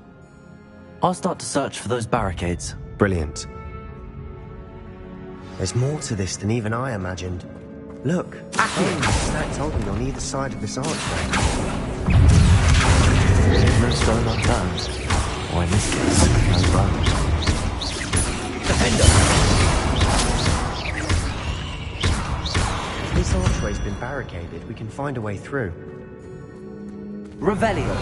I'll start to search for those barricades. Brilliant. There's more to this than even I imagined. Look, stacked oddly on either side of this archway. No stone unturned. Or in this case, no bone. Defender! If this archway's been barricaded, we can find a way through. Revelio.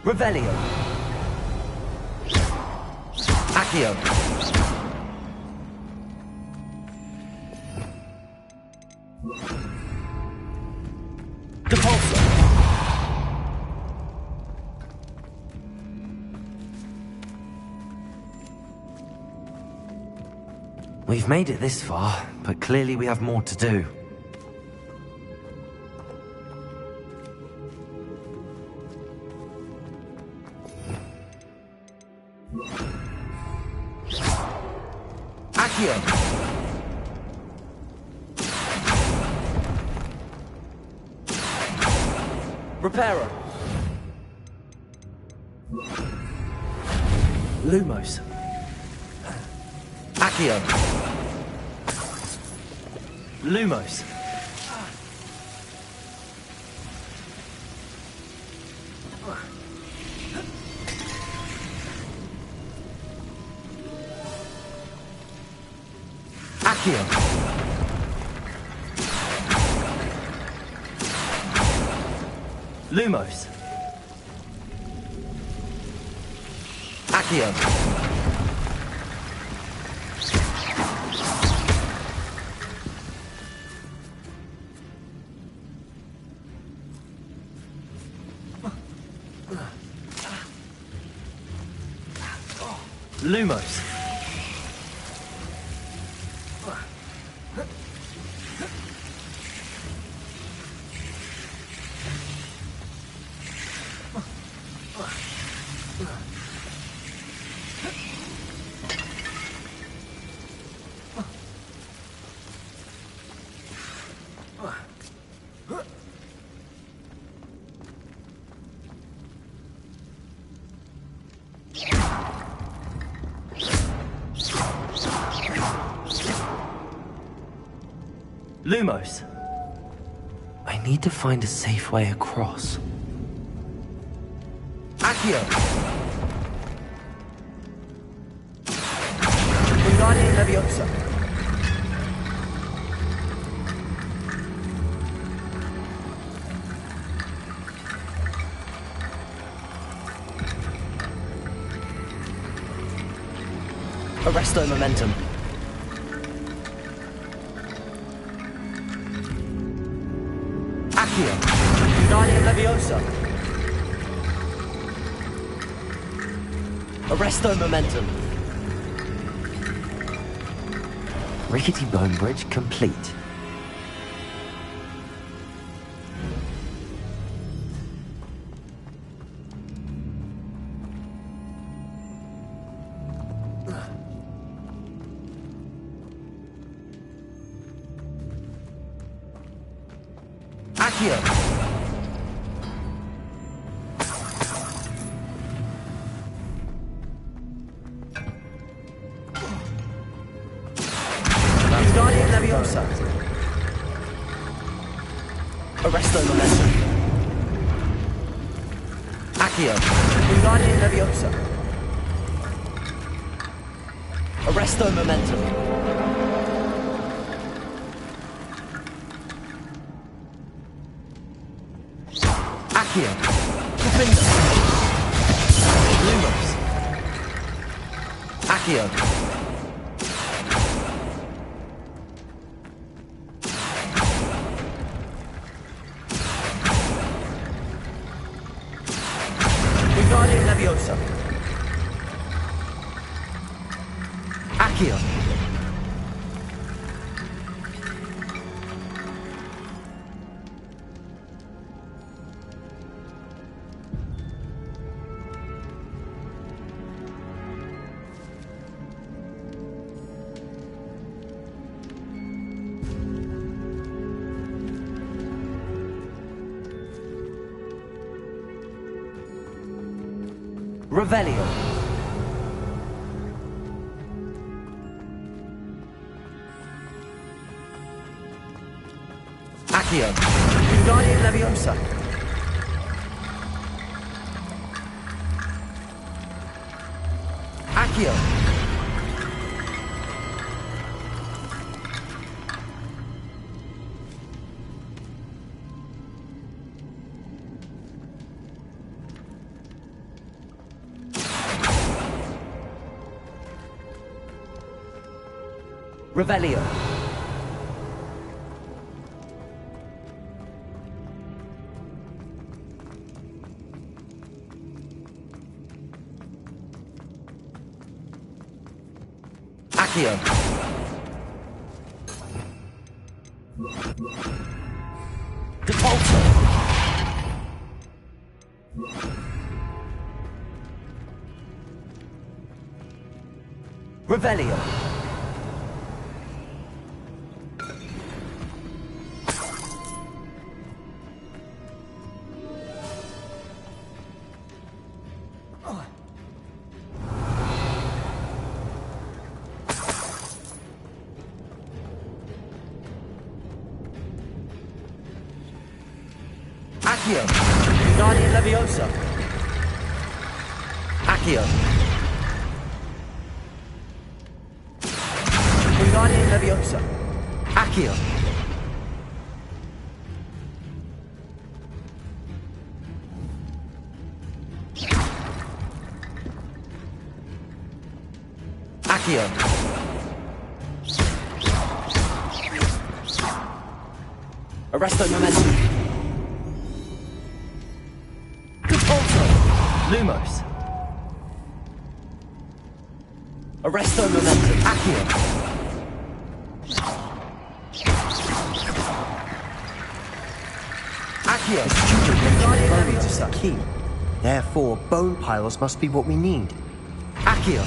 Revelio. Accio. Depulso. We've made it this far, but clearly we have more to do. Accio. Reparo. Lumos. Accio. Lumos. Accio. Lumos. Accio. Lumos. Lumos. I need to find a safe way across. Accio. Wingardium Leviosa. Arresto Momentum. Accio. Leviosa. Arresto Momentum. Rickety bone bridge complete. Accio. Guardian Leviosa. Arresto Momentum. Accio. Guardian Leviosa. Arresto Momentum. Accio. Defender. Lumos. Accio. Guardian Leviosa. Accio. Revelio. Accio. Guardian Leviosa. Accio. Revelio. Accio. Defaulter. Revelio. Accio. Guardian Leviosa. Accio. Guardian Leviosa. Accio. Accio. Arresto Momentum. Lumos. Arresto Momentum. Accio. Accio. Stupid bones is the key. Therefore, bone piles must be what we need. Accio.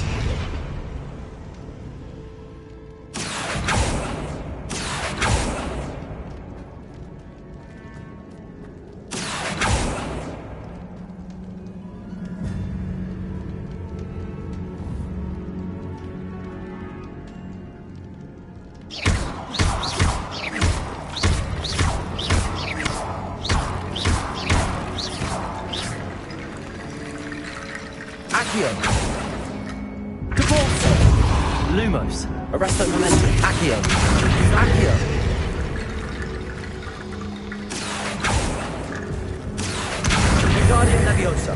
Accio. Defaulter. Lumos. Arresto Momentum. Accio. Accio. Guardian Leviosa.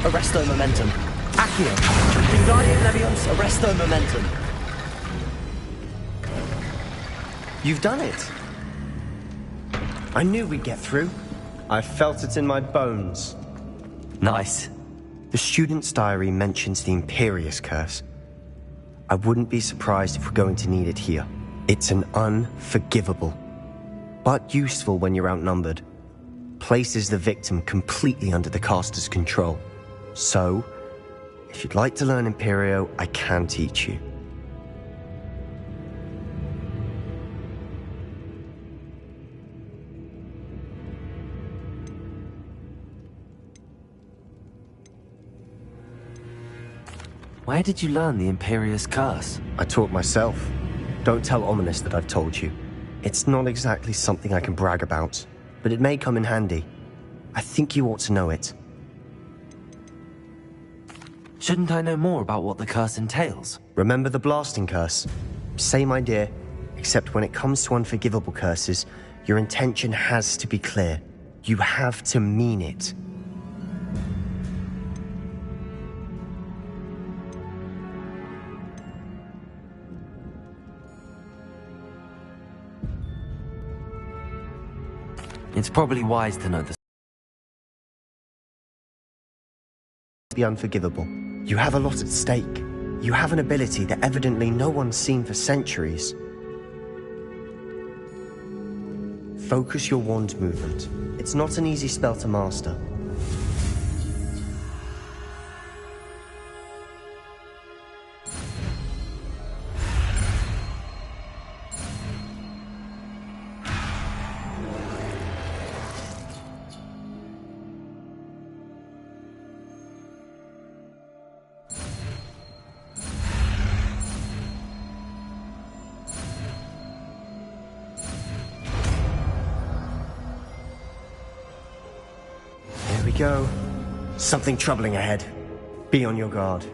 Arresto Momentum. Accio. Guardian Leviosa. Arresto Momentum. You've done it. I knew we'd get through. I felt it in my bones. Nice. The student's diary mentions the Imperious Curse. I wouldn't be surprised if we're going to need it here. It's an unforgivable, but useful when you're outnumbered. Places the victim completely under the caster's control. So, if you'd like to learn Imperio, I can teach you. Where did you learn the Imperious Curse? I taught myself. Don't tell Ominous that I've told you. It's not exactly something I can brag about, but it may come in handy. I think you ought to know it. Shouldn't I know more about what the curse entails? Remember the blasting curse? Same idea, except when it comes to unforgivable curses, your intention has to be clear. You have to mean it. It's probably wise to know the... Be unforgivable. You have a lot at stake. You have an ability that evidently no one's seen for centuries. Focus your wand movement. It's not an easy spell to master. Go. Something troubling ahead. Be on your guard.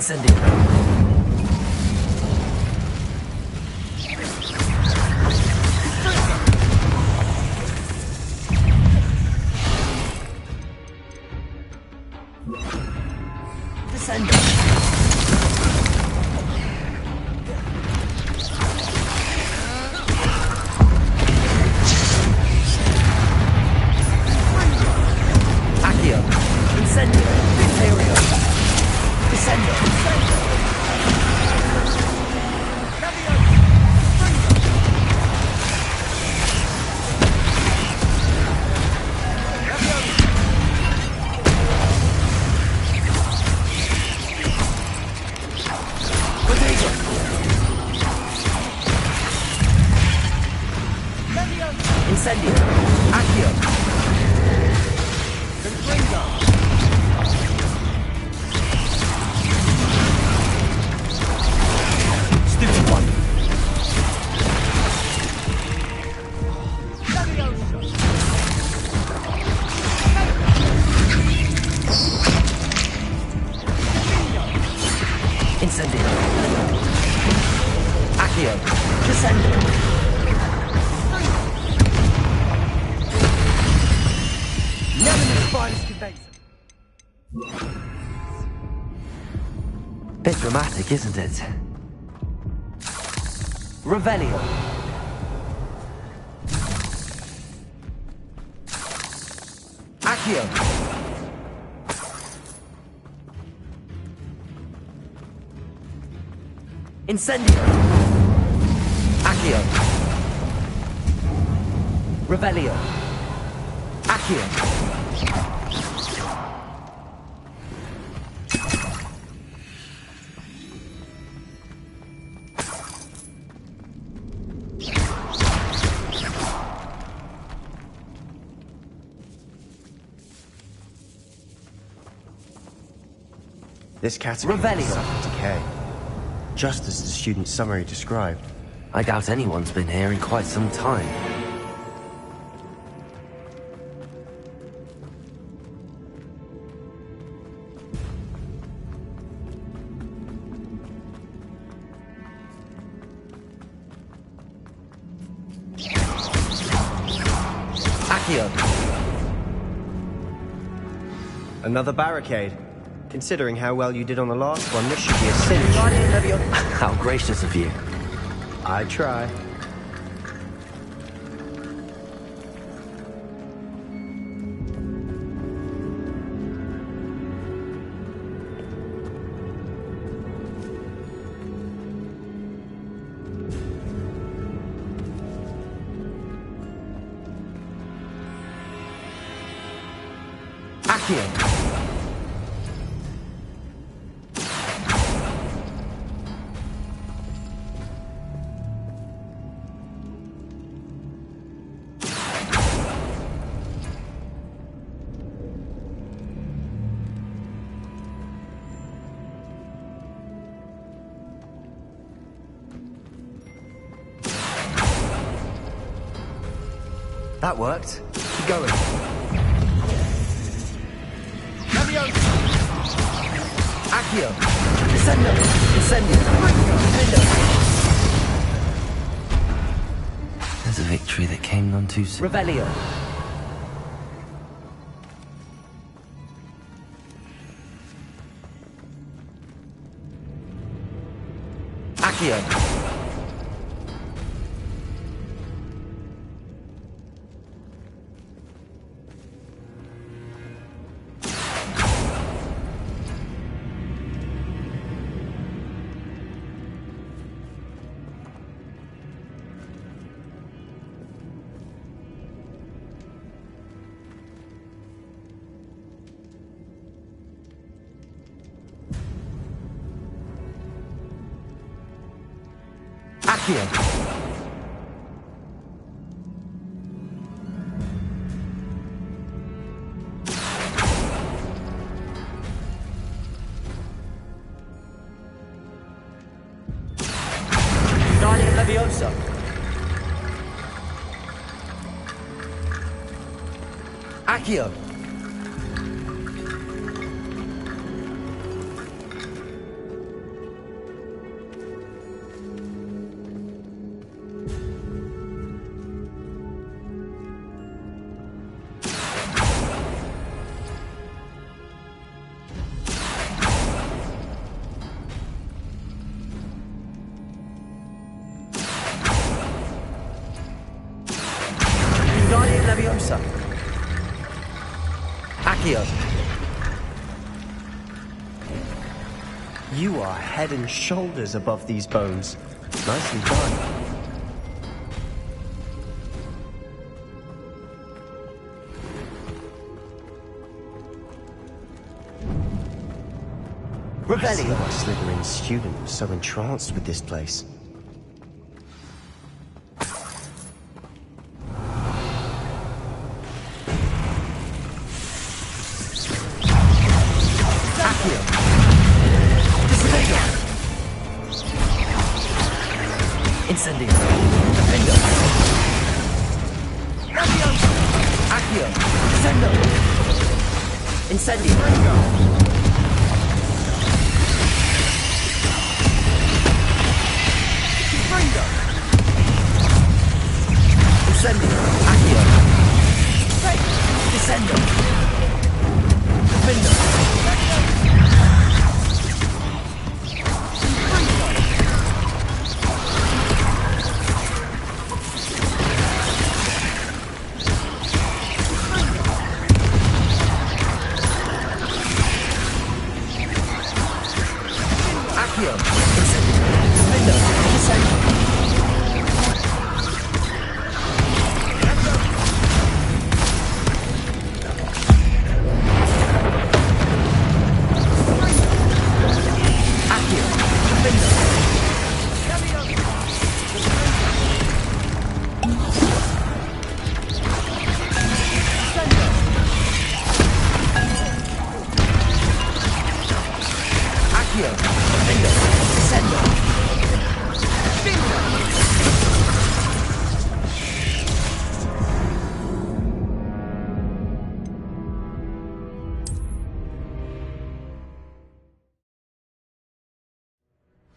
Incendio. Accio. Descendo. Never knew spiders could make Bit dramatic, isn't it? Revelio. Accio. Incendio. Accio. Revelio. Accio. This category suffered decay, just as the student's summary described. I doubt anyone's been here in quite some time. Accio. Another barricade. Considering how well you did on the last one, this should be a cinch. How gracious of you. I try. Accio. That worked. Keep going. Accio. Descendo. Incendio. There's a victory that came none too soon. Revelio. Accio. Accio. Guardian Leviosa. Accio. Guardian Leviosa. Accio. You are head and shoulders above these bones. Nicely done. I see why Slytherin's student was so entranced with this place. Incendio. Defendo. Accio. Descendo. Incendio.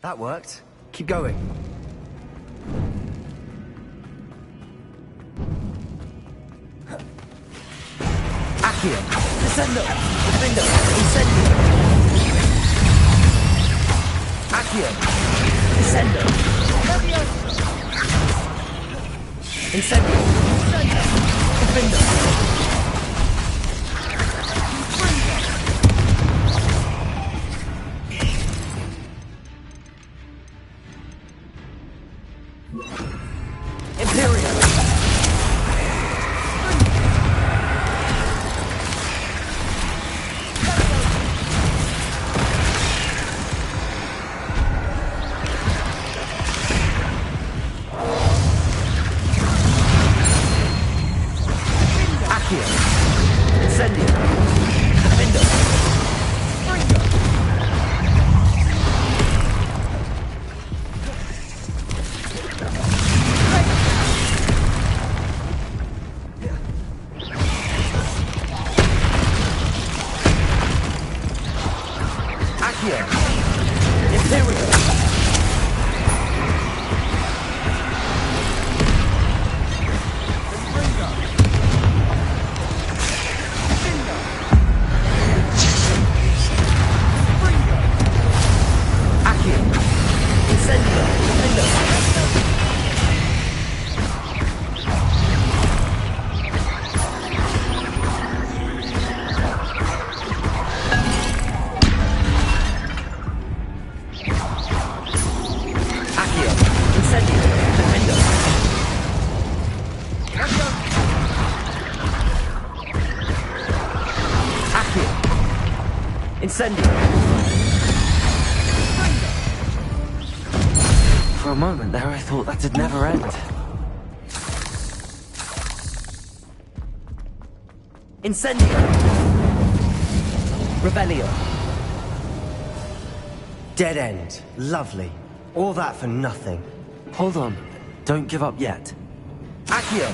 That worked. Keep going. Accio! Descendo! Defendo! Incendio! Accio! Descendo! Incendio! Defendo! Imperial! Accio! Incendio! Defendo! Accio! Imperial! Accio! Incendio! Defendo! Accio! Incendio! Defendo! Accio! Incendio! For a moment there, I thought that'd never end. Incendio! Rebellion! Dead end. Lovely. All that for nothing. Hold on. Don't give up yet. Accio!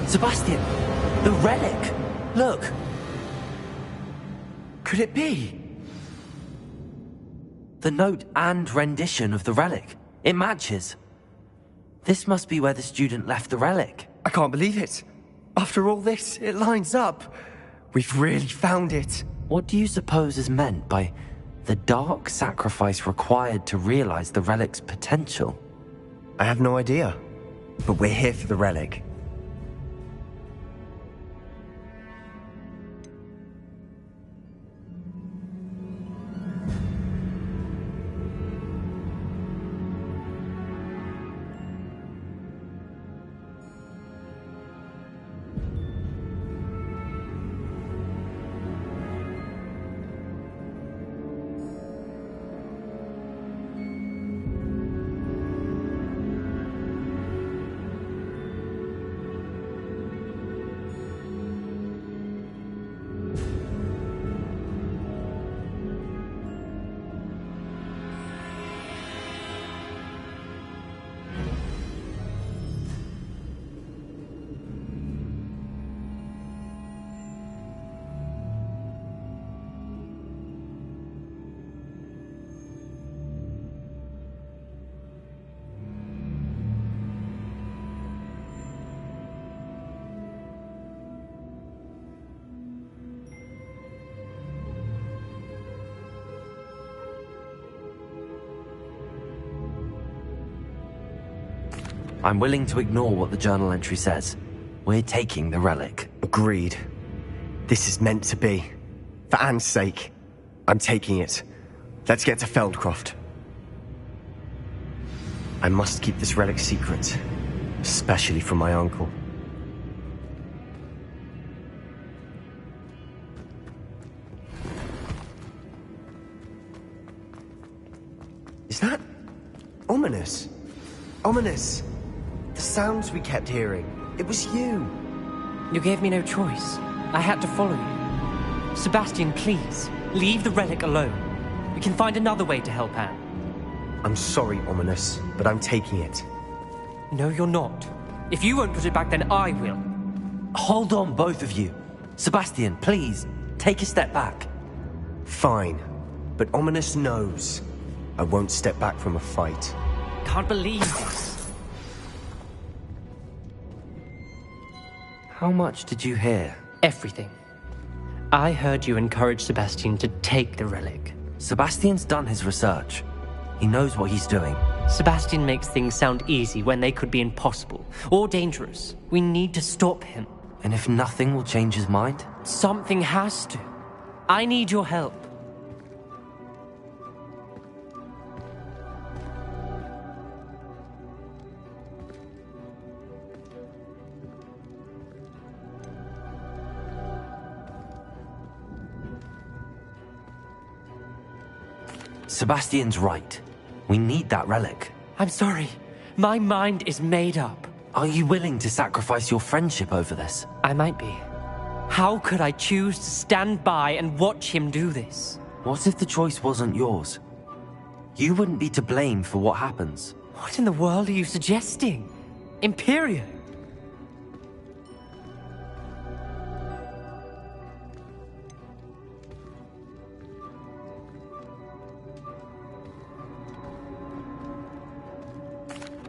Sebastian! The relic! Look! Could it be? The note and rendition of the relic. It matches. This must be where the student left the relic. I can't believe it. After all this, it lines up. We've really found it. What do you suppose is meant by the dark sacrifice required to realize the relic's potential? I have no idea. But we're here for the relic. I'm willing to ignore what the journal entry says. We're taking the relic. Agreed. This is meant to be. For Anne's sake. I'm taking it. Let's get to Feldcroft. I must keep this relic secret. Especially from my uncle. Is that ominous? Ominous! The sounds we kept hearing. It was you. You gave me no choice. I had to follow you. Sebastian, please, leave the relic alone. We can find another way to help Anne. I'm sorry, Ominous, but I'm taking it. No, you're not. If you won't put it back, then I will. Hold on, both of you. Sebastian, please, take a step back. Fine, but Ominous knows I won't step back from a fight. Can't believe this. How much did you hear? Everything. I heard you encourage Sebastian to take the relic. Sebastian's done his research. He knows what he's doing. Sebastian makes things sound easy when they could be impossible or dangerous. We need to stop him. And if nothing will change his mind? Something has to. I need your help. Sebastian's right. We need that relic. I'm sorry. My mind is made up. Are you willing to sacrifice your friendship over this? I might be. How could I choose to stand by and watch him do this? What if the choice wasn't yours? You wouldn't be to blame for what happens. What in the world are you suggesting? Imperio?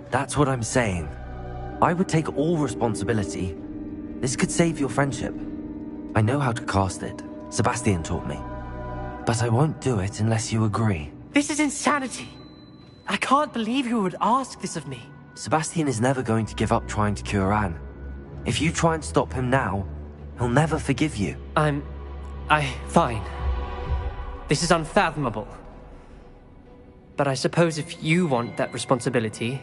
That's what I'm saying. I would take all responsibility. This could save your friendship. I know how to cast it. Sebastian taught me. But I won't do it unless you agree. This is insanity. I can't believe you would ask this of me. Sebastian is never going to give up trying to cure Anne. If you try and stop him now, he'll never forgive you. Fine. This is unfathomable. But I suppose if you want that responsibility,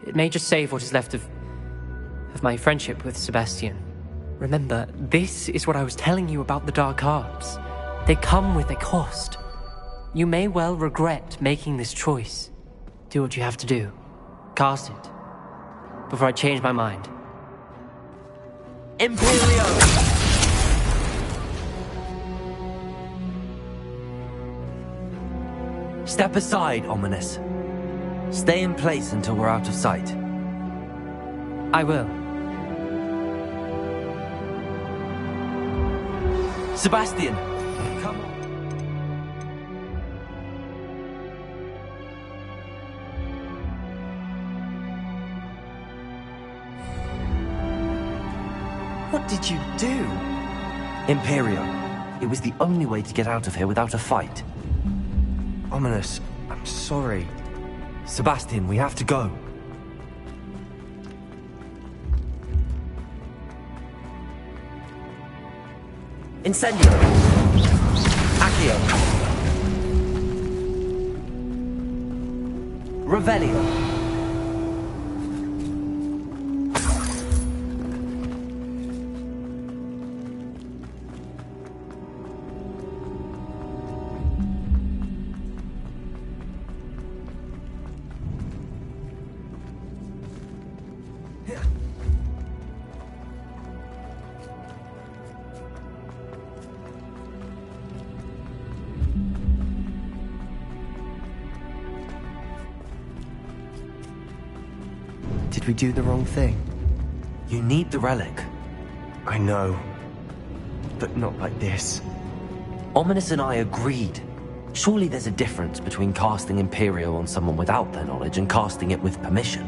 it may just save what is left of my friendship with Sebastian. Remember, this is what I was telling you about the dark arts. They come with a cost. You may well regret making this choice. Do what you have to do. Cast it. Before I change my mind. Imperio! Step aside, Ominous. Stay in place until we're out of sight. I will. Sebastian, come on. What did you do? Imperio. It was the only way to get out of here without a fight. Ominous, I'm sorry. Sebastian, we have to go. Incendio! Accio! Revelio! Did we do the wrong thing? You need the relic. I know. But not like this. Ominous and I agreed. Surely there's a difference between casting Imperio on someone without their knowledge and casting it with permission.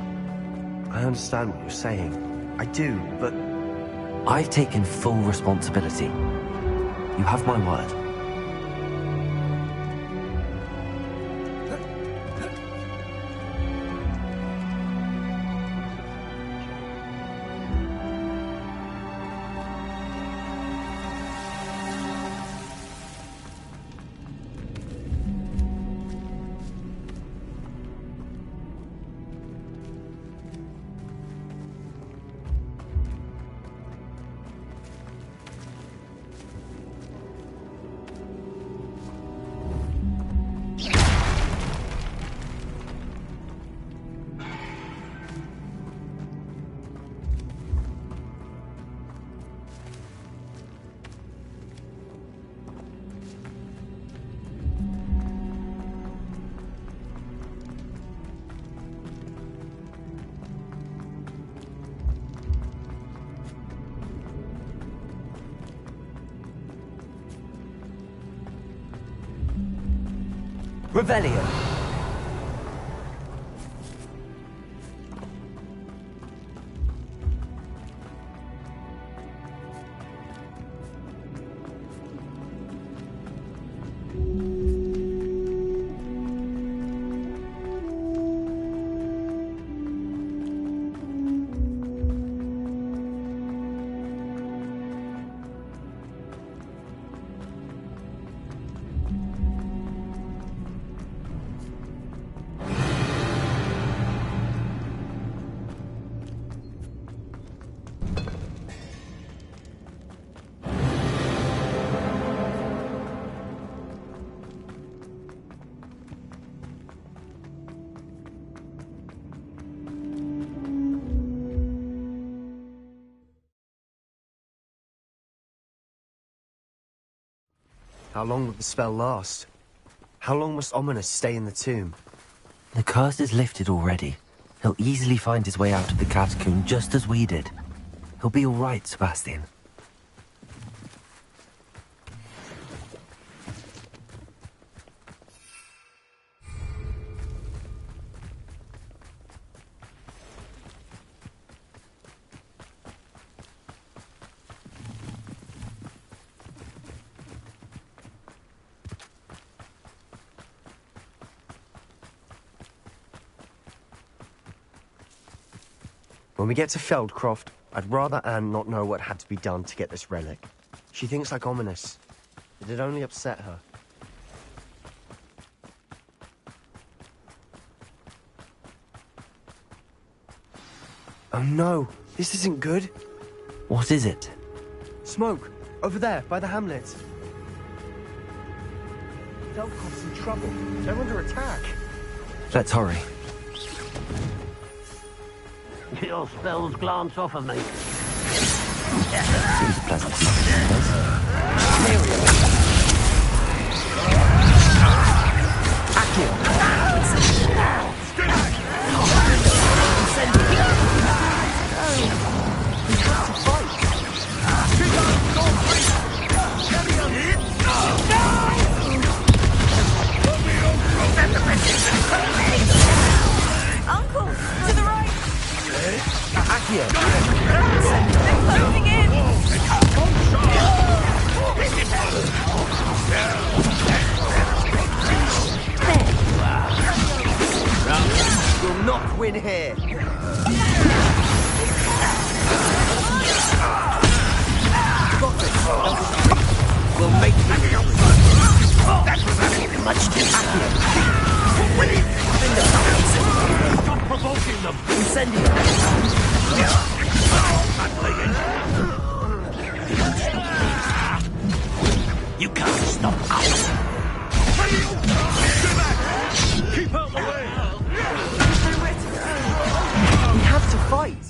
I understand what you're saying. I do, but... I've taken full responsibility. You have my word. Revelio. How long will the spell last? How long must Ominous stay in the tomb? The curse is lifted already. He'll easily find his way out of the catacomb just as we did. He'll be all right, Sebastian. When we get to Feldcroft, I'd rather Anne not know what had to be done to get this relic. She thinks like Ominous. It'd only upset her. Oh no, this isn't good. What is it? Smoke, over there, by the hamlet. Feldcroft's in trouble. They're under attack. Let's hurry. Your spells glance off of me. Seems a pleasant surprise. Uncle, to the right! Accio! They're closing in! We'll not win here. We'll make it. That was much too accurate. Stop provoking them. Incendio. You can't stop us. Keep out the way! We have to fight.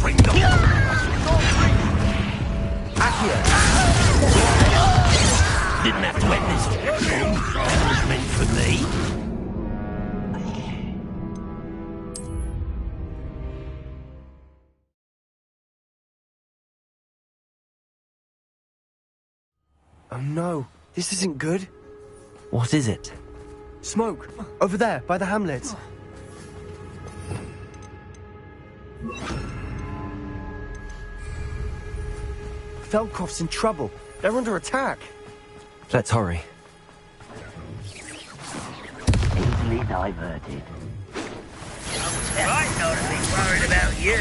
Bring them. Accio! Didn't have to end this. That was meant for me. Oh no, this isn't good. What is it? Smoke, over there, by the hamlet. Feldcroft's in trouble. They're under attack. Let's hurry. Easily diverted. I ought to be worried about you.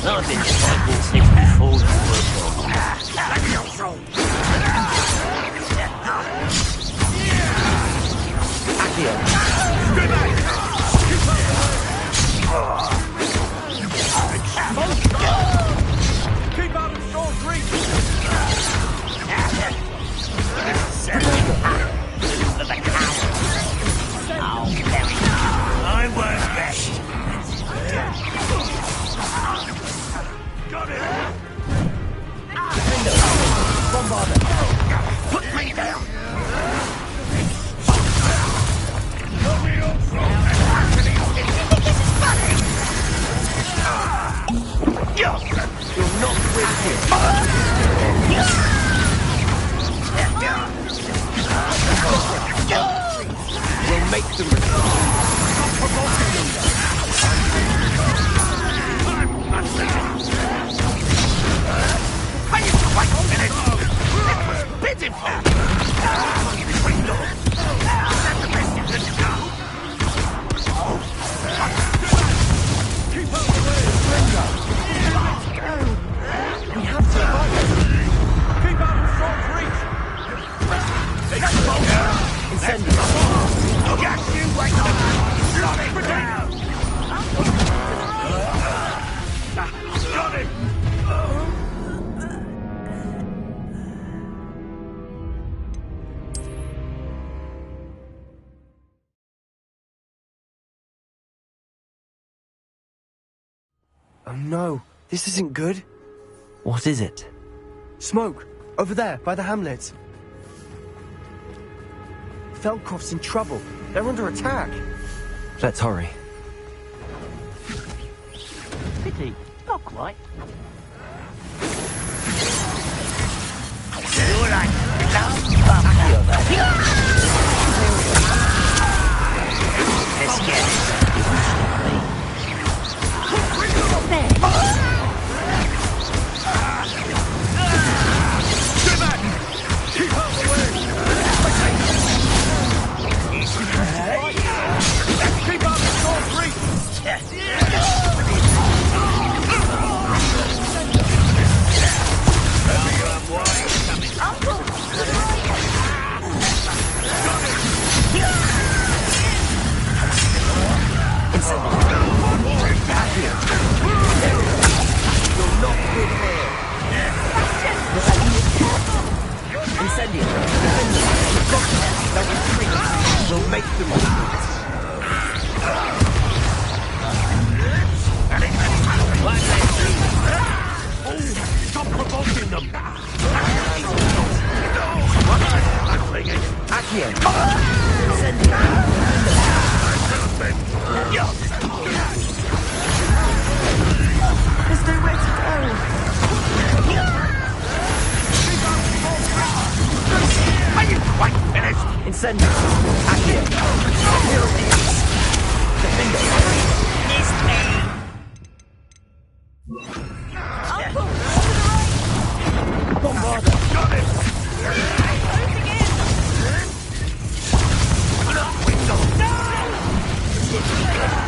I've been fighting since before you were born. Keep out of Storm's reach! For the cowards. I'll bury them. I work best. Got it! Bombarder. Put me down. them Stop provoking them! Are you quite finished? That was pitiful! That's the best you can do! Keep out the way, Brenda! We have to fight! Keep out of short reach! Incendio! Got you right now! Got him! Oh no, this isn't good. What is it? Smoke! Over there, by the hamlet. Feldcroft's in trouble. They're under attack. Let's hurry. Pity, not quite. All right, let's get it. Keep out the way! Keep out of short reach! Incendio! They'll retreat! We'll make them retreat! Oh, stop provoking them! Accio! Incendio! There's nowhere to go! Are you quite finished? Incendio! Accio! Defendo! Missed me! Bombarda! Got it!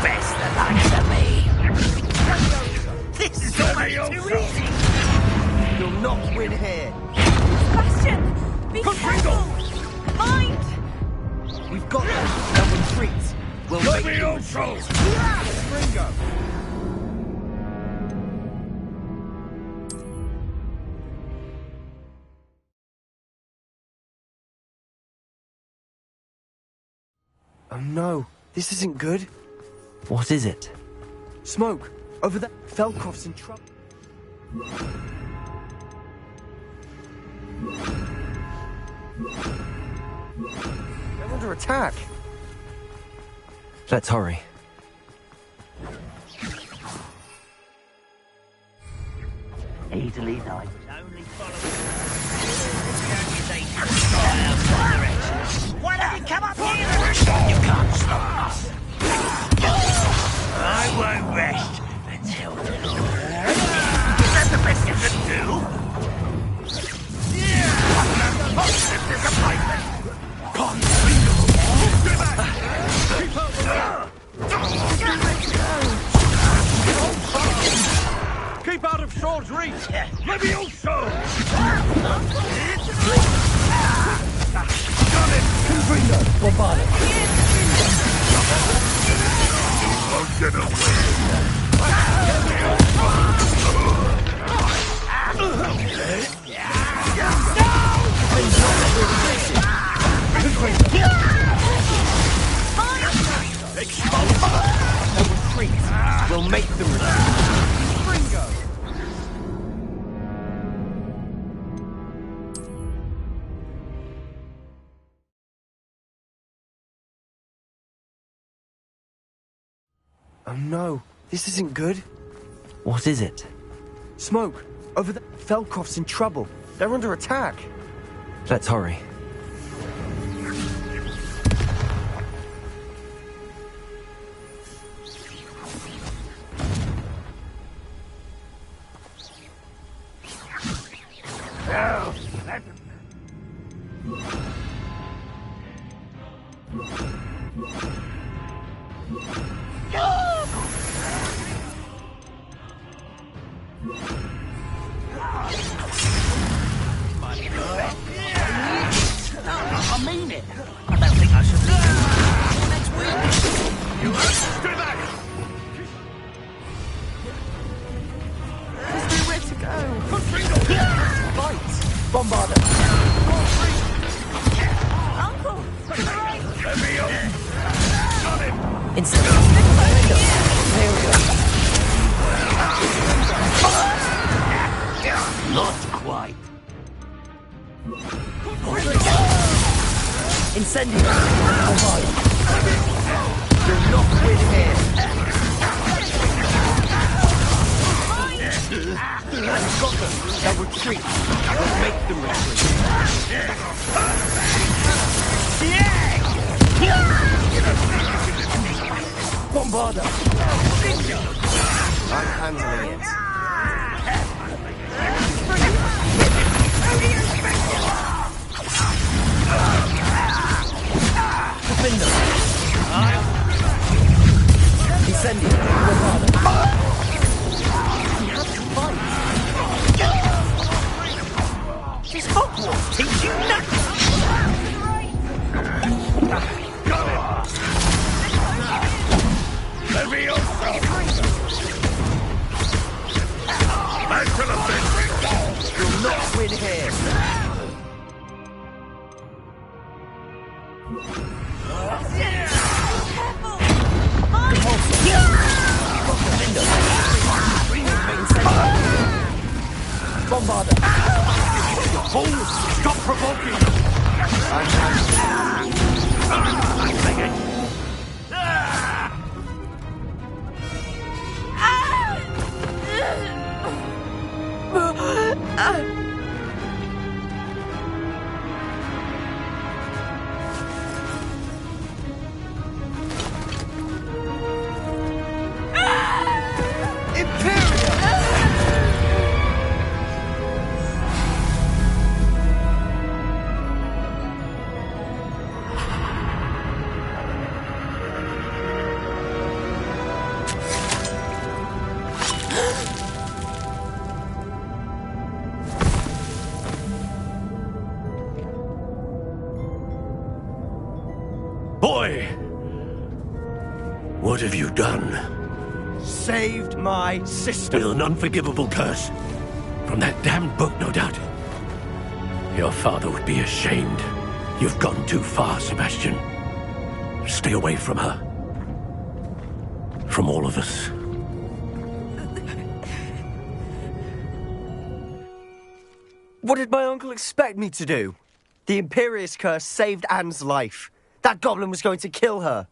Best the likes of me. This is almost too easy. You'll not win here! Bastion! Be careful! Mind! We've got them! They'll retreat! We'll make them retreat! Ringo! Oh no, this isn't good. What is it? Smoke! Over there! Feldcroft's in trouble. They're under attack. Let's hurry. Easily done. Only why don't you come up here? You can't stop us. I won't rest until then. Is that the best you can do? Positive disappointment. Keep out the way! Keep out of sword's reach! Maybe also. Confringo! Bombarda! Won't get away. Expose them! They'll retreat! We'll make them retreat! Fringo! Oh no, this isn't good. What is it? Smoke! Over there! Feldcroft's in trouble. They're under attack. Let's hurry. Incendio! Hold on. You'll not win here. I've got them. They'll retreat. We'll make them retreat. Bombarda! I'm handling it. Defender! Incendio! Bombarda! We have to fight! Does Hogwarts teach you nothing? You'll not win here. Bombarda! You fool! Stop provoking! Boy! What have you done? Saved my sister. With an unforgivable curse. From that damned book, no doubt. Your father would be ashamed. You've gone too far, Sebastian. Stay away from her. From all of us. What did my uncle expect me to do? The Imperius curse saved Anne's life. That goblin was going to kill her.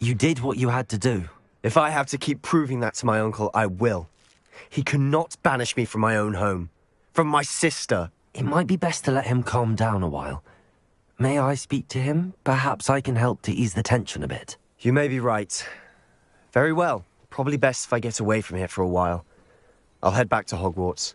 You did what you had to do. If I have to keep proving that to my uncle, I will. He cannot banish me from my own home. From my sister. It might be best to let him calm down a while. May I speak to him? Perhaps I can help to ease the tension a bit. You may be right. Very well. Probably best if I get away from here for a while. I'll head back to Hogwarts.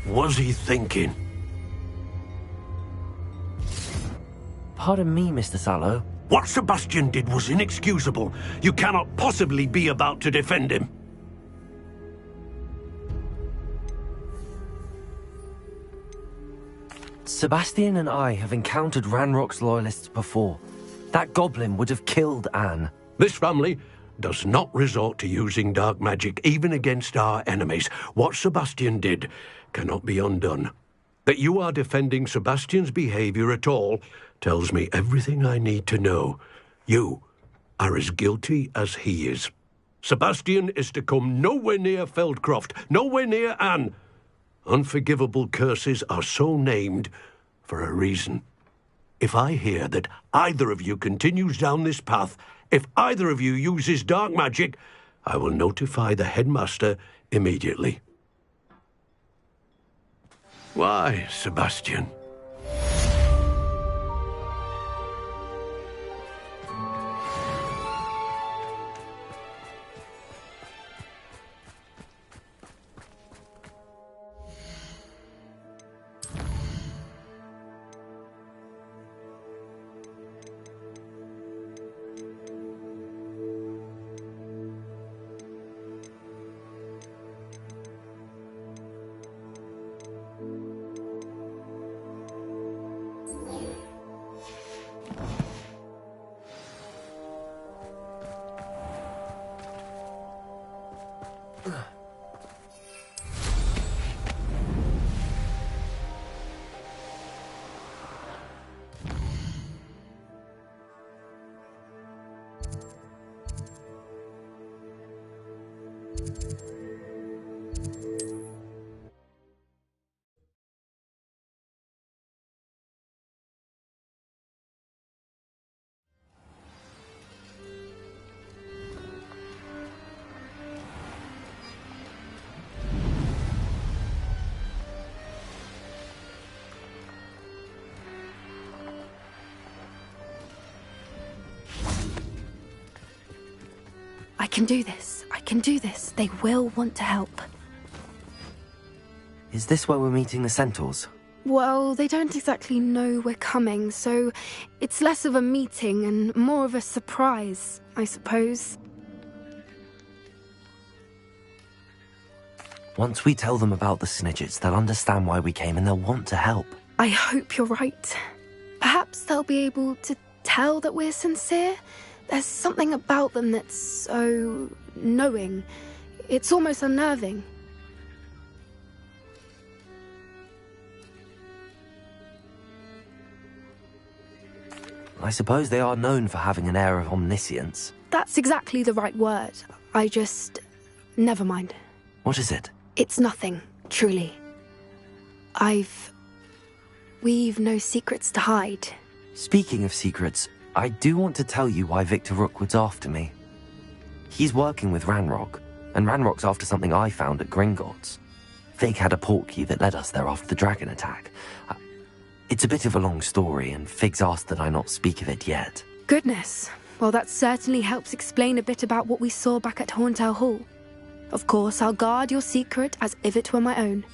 was he thinking? Pardon me, Mr. Sallow. What Sebastian did was inexcusable. You cannot possibly be about to defend him. Sebastian and I have encountered Ranrock's loyalists before. That goblin would have killed Anne. This family does not resort to using dark magic even against our enemies. What Sebastian did cannot be undone. That you are defending Sebastian's behavior at all tells me everything I need to know. You are as guilty as he is. Sebastian is to come nowhere near Feldcroft, nowhere near Anne. Unforgivable curses are so named for a reason. If I hear that either of you continues down this path, if either of you uses dark magic, I will notify the headmaster immediately. Why, Sebastian? I can do this. I can do this. They will want to help. Is this where we're meeting the centaurs? Well, they don't exactly know we're coming, so it's less of a meeting and more of a surprise, I suppose. Once we tell them about the Snidgets, they'll understand why we came and they'll want to help. I hope you're right. Perhaps they'll be able to tell that we're sincere. There's something about them that's so knowing. It's almost unnerving. I suppose they are known for having an air of omniscience. That's exactly the right word. I just... never mind. What is it? It's nothing, truly. We've no secrets to hide. Speaking of secrets, I do want to tell you why Victor Rookwood's after me. He's working with Ranrock, and Ranrock's after something I found at Gringotts. Fig had a portkey that led us there after the dragon attack. It's a bit of a long story, and Fig's asked that I not speak of it yet. Goodness. Well, that certainly helps explain a bit about what we saw back at Horntail Hall. Of course, I'll guard your secret as if it were my own.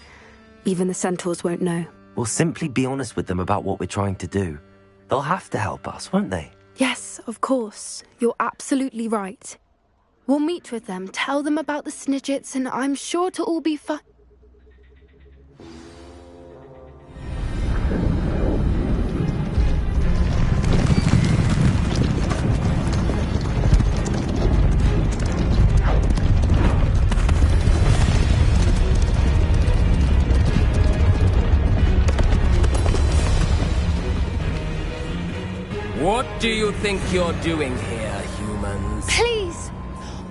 Even the centaurs won't know. We'll simply be honest with them about what we're trying to do. They'll have to help us, won't they? Yes, of course. You're absolutely right. We'll meet with them, tell them about the Snidgets, and I'm sure to all be fine. What do you think you're doing here, humans? Please!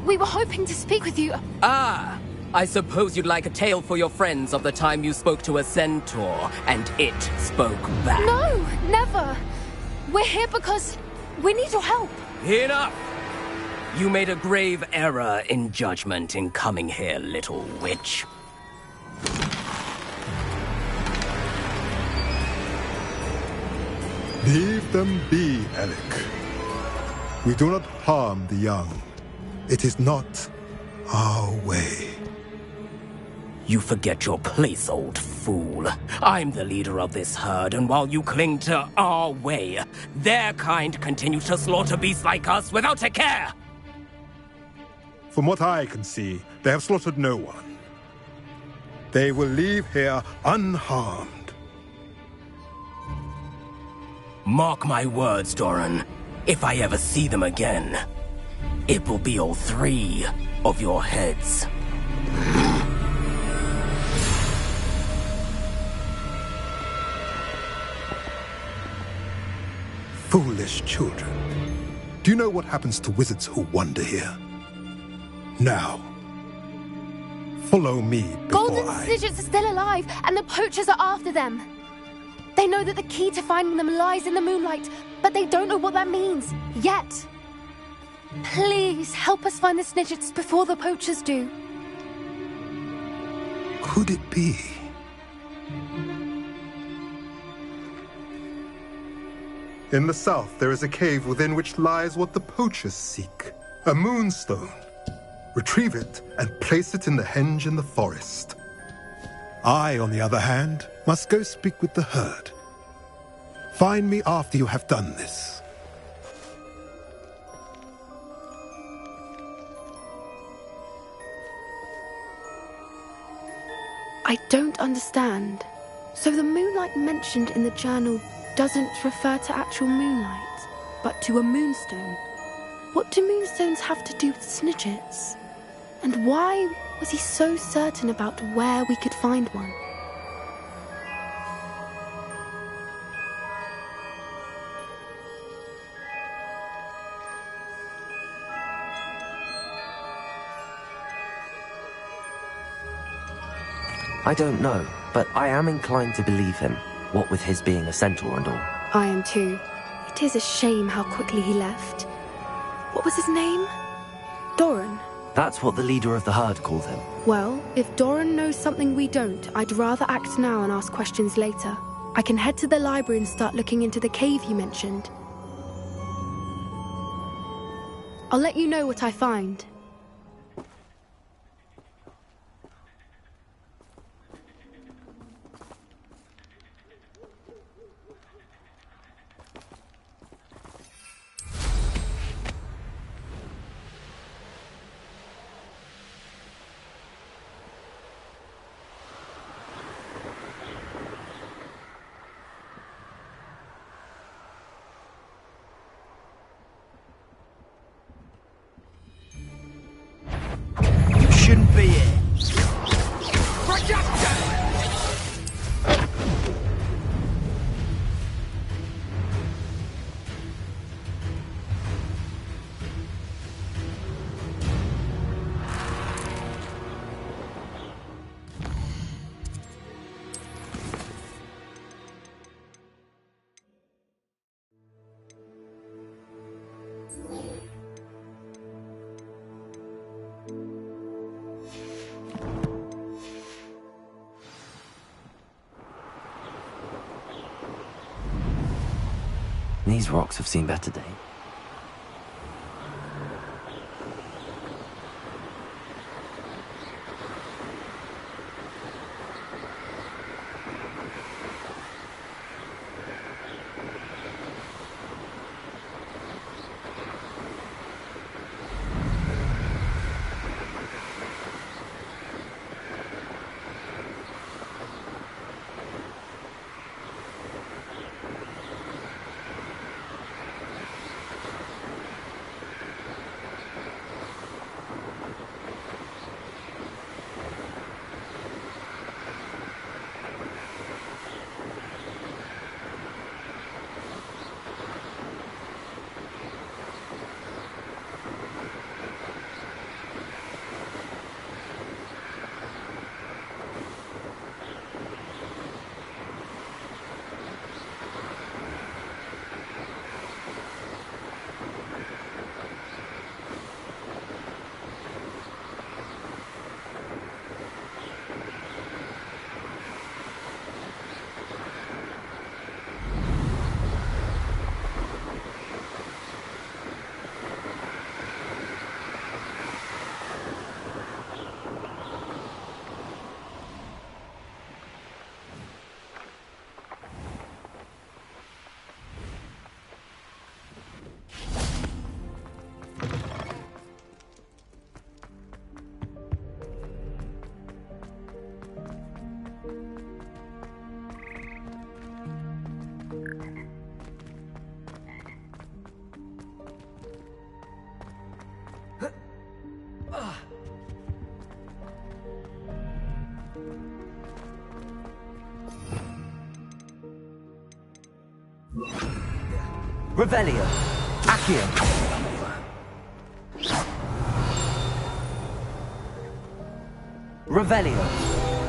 We were hoping to speak with you. Ah! I suppose you'd like a tale for your friends of the time you spoke to a centaur, and it spoke back. No! Never! We're here because we need your help. Enough! You made a grave error in judgment in coming here, little witch. Leave them be, Alec. We do not harm the young. It is not our way. You forget your place, old fool. I'm the leader of this herd, and while you cling to our way, their kind continue to slaughter beasts like us without a care! From what I can see, they have slaughtered no one. They will leave here unharmed. Mark my words, Doran. If I ever see them again, it will be all 3 of your heads. Foolish children. Do you know what happens to wizards who wander here? Now, follow me before Golden Snidgets are still alive, and the poachers are after them. They know that the key to finding them lies in the moonlight, but they don't know what that means, yet. Please, help us find the Snidgets before the poachers do. Could it be? In the south, there is a cave within which lies what the poachers seek. A moonstone. Retrieve it and place it in the henge in the forest. I, on the other hand, must go speak with the herd. Find me after you have done this. I don't understand. So the moonlight mentioned in the journal doesn't refer to actual moonlight, but to a moonstone. What do moonstones have to do with Snidgets? And why was he so certain about where we could find one? I don't know, but I am inclined to believe him, what with his being a centaur and all. I am too. It is a shame how quickly he left. What was his name? Doran? That's what the leader of the herd called him. Well, if Doran knows something we don't, I'd rather act now and ask questions later. I can head to the library and start looking into the cave you mentioned. I'll let you know what I find. Shouldn't be here. These rocks have seen better days. Revelio. Accio. Revelio.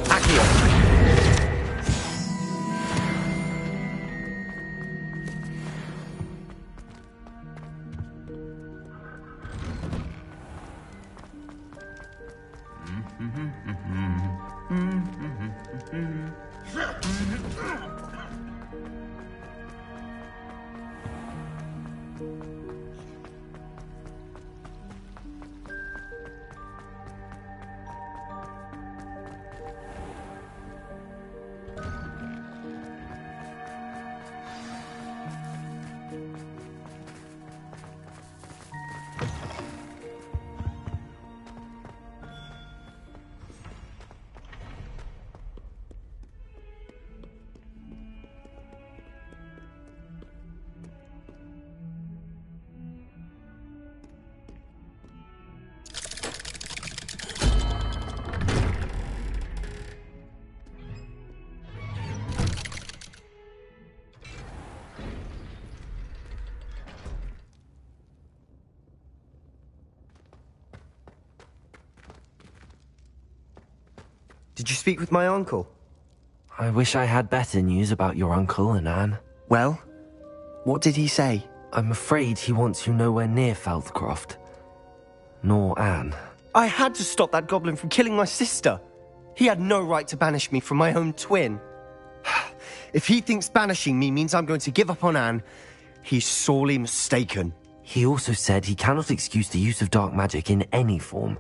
Accio. Did you speak with my uncle? I wish I had better news about your uncle and Anne. Well, what did he say? I'm afraid he wants you nowhere near Feldcroft. Nor Anne. I had to stop that goblin from killing my sister. He had no right to banish me from my own twin. If he thinks banishing me means I'm going to give up on Anne, he's sorely mistaken. He also said he cannot excuse the use of dark magic in any form,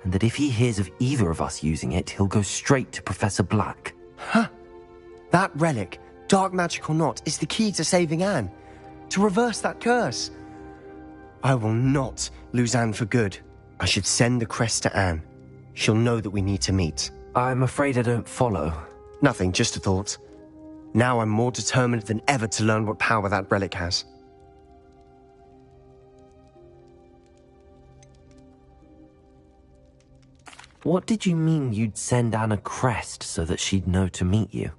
and that if he hears of either of us using it, he'll go straight to Professor Black. Huh. That relic, dark magic or not, is the key to saving Anne. To reverse that curse. I will not lose Anne for good. I should send the crest to Anne. She'll know that we need to meet. I'm afraid I don't follow. Nothing, just a thought. Now I'm more determined than ever to learn what power that relic has. What did you mean you'd send Anne a crest so that she'd know to meet you?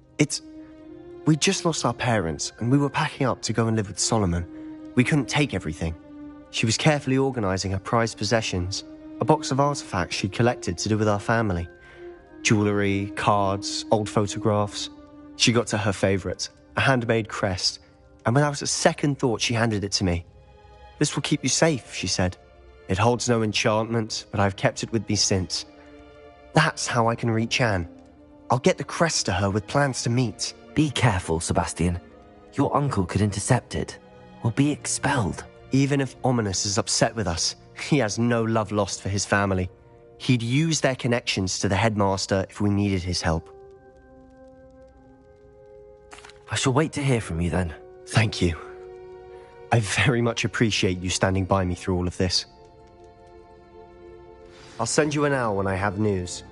We just lost our parents, and we were packing up to go and live with Solomon. We couldn't take everything. She was carefully organising her prized possessions, a box of artifacts she'd collected to do with our family. Jewellery, cards, old photographs. She got to her favourite, a handmade crest, and without a second thought she handed it to me. "This will keep you safe," she said. "It holds no enchantment, but I've kept it with me since. That's how I can reach Anne. I'll get the crest to her with plans to meet." Be careful, Sebastian. Your uncle could intercept it, or be expelled. Even if Ominous is upset with us, he has no love lost for his family. He'd use their connections to the headmaster if we needed his help. I shall wait to hear from you then. Thank you. I very much appreciate you standing by me through all of this. I'll send you an hour when I have news.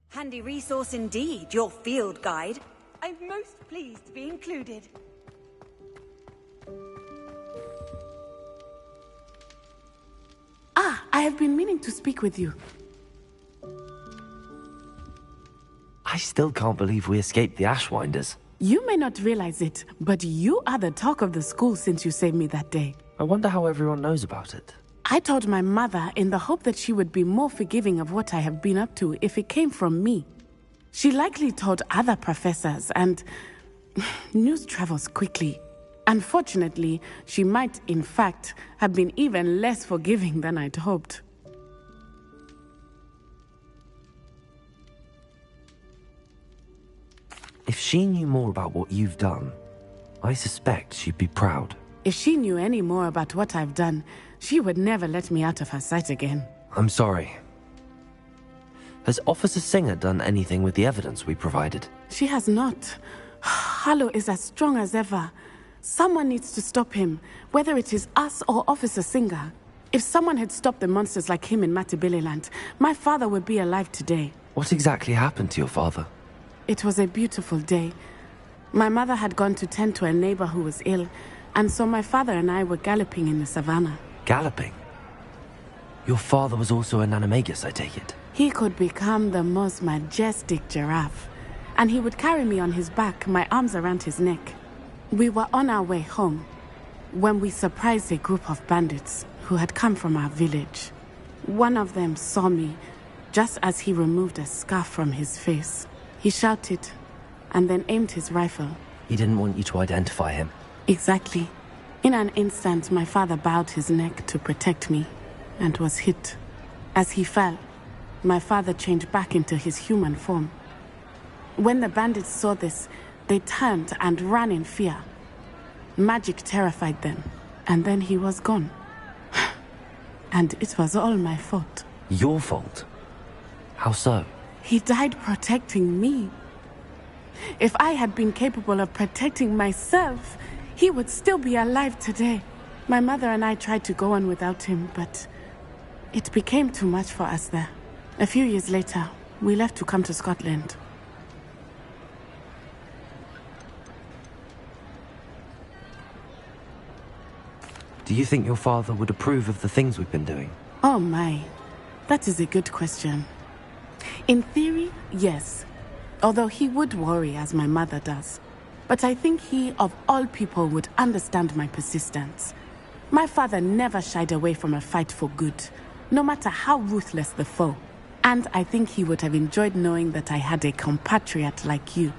Handy resource indeed, your field guide. I'm most pleased to be included. I have been meaning to speak with you. I still can't believe we escaped the Ashwinders. You may not realize it, but you are the talk of the school since you saved me that day. I wonder how everyone knows about it. I told my mother in the hope that she would be more forgiving of what I have been up to if it came from me. She likely told other professors, and news travels quickly. Unfortunately, she might, in fact, have been even less forgiving than I'd hoped. If she knew more about what you've done, I suspect she'd be proud. If she knew any more about what I've done, she would never let me out of her sight again. I'm sorry. Has Officer Singer done anything with the evidence we provided? She has not. Harlow is as strong as ever. Someone needs to stop him, whether it is us or Officer Singer. If someone had stopped the monsters like him in Matabeleland, my father would be alive today. What exactly happened to your father? It was a beautiful day. My mother had gone to tend to a neighbor who was ill, and so my father and I were galloping in the savannah. Galloping? Your father was also an animagus, I take it? He could become the most majestic giraffe, and he would carry me on his back, my arms around his neck. We were on our way home when we surprised a group of bandits who had come from our village. One of them saw me just as he removed a scarf from his face. He shouted and then aimed his rifle. He didn't want you to identify him. Exactly. In an instant, my father bowed his neck to protect me and was hit. As he fell, my father changed back into his human form. When the bandits saw this, they turned and ran in fear. Magic terrified them, and then he was gone. And it was all my fault. Your fault? How so? He died protecting me. If I had been capable of protecting myself, he would still be alive today. My mother and I tried to go on without him, but it became too much for us there. A few years later, we left to come to Scotland. Do you think your father would approve of the things we've been doing? Oh my, that is a good question. In theory, yes. Although he would worry, as my mother does. But I think he, of all people, would understand my persistence. My father never shied away from a fight for good, no matter how ruthless the foe. And I think he would have enjoyed knowing that I had a compatriot like you.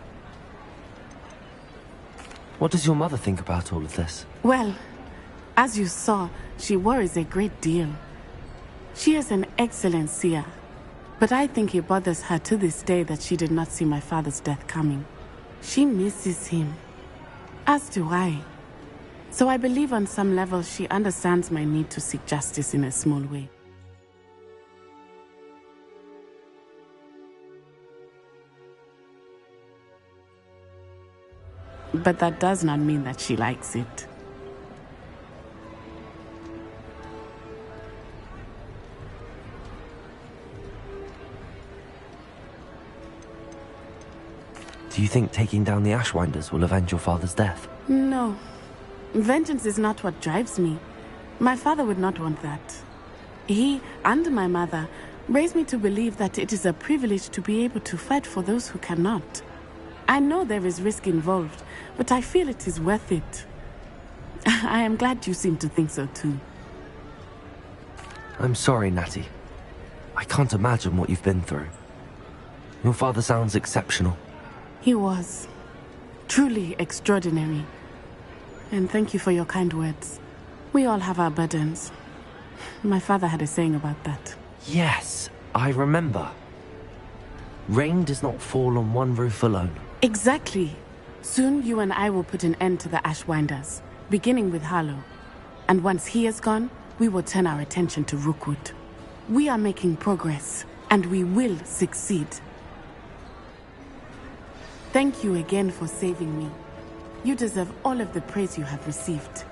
What does your mother think about all of this? Well, as you saw, she worries a great deal. She is an excellent seer, but I think it bothers her to this day that she did not see my father's death coming. She misses him, as do I. So I believe on some level she understands my need to seek justice in a small way. But that does not mean that she likes it. Do you think taking down the Ashwinders will avenge your father's death? No. Vengeance is not what drives me. My father would not want that. He and my mother raised me to believe that it is a privilege to be able to fight for those who cannot. I know there is risk involved, but I feel it is worth it. I am glad you seem to think so too. I'm sorry, Natty. I can't imagine what you've been through. Your father sounds exceptional. He was. Truly extraordinary. And thank you for your kind words. We all have our burdens. My father had a saying about that. Yes, I remember. Rain does not fall on one roof alone. Exactly. Soon you and I will put an end to the Ashwinders, beginning with Harlow. And once he is gone, we will turn our attention to Rookwood. We are making progress, and we will succeed. Thank you again for saving me. You deserve all of the praise you have received.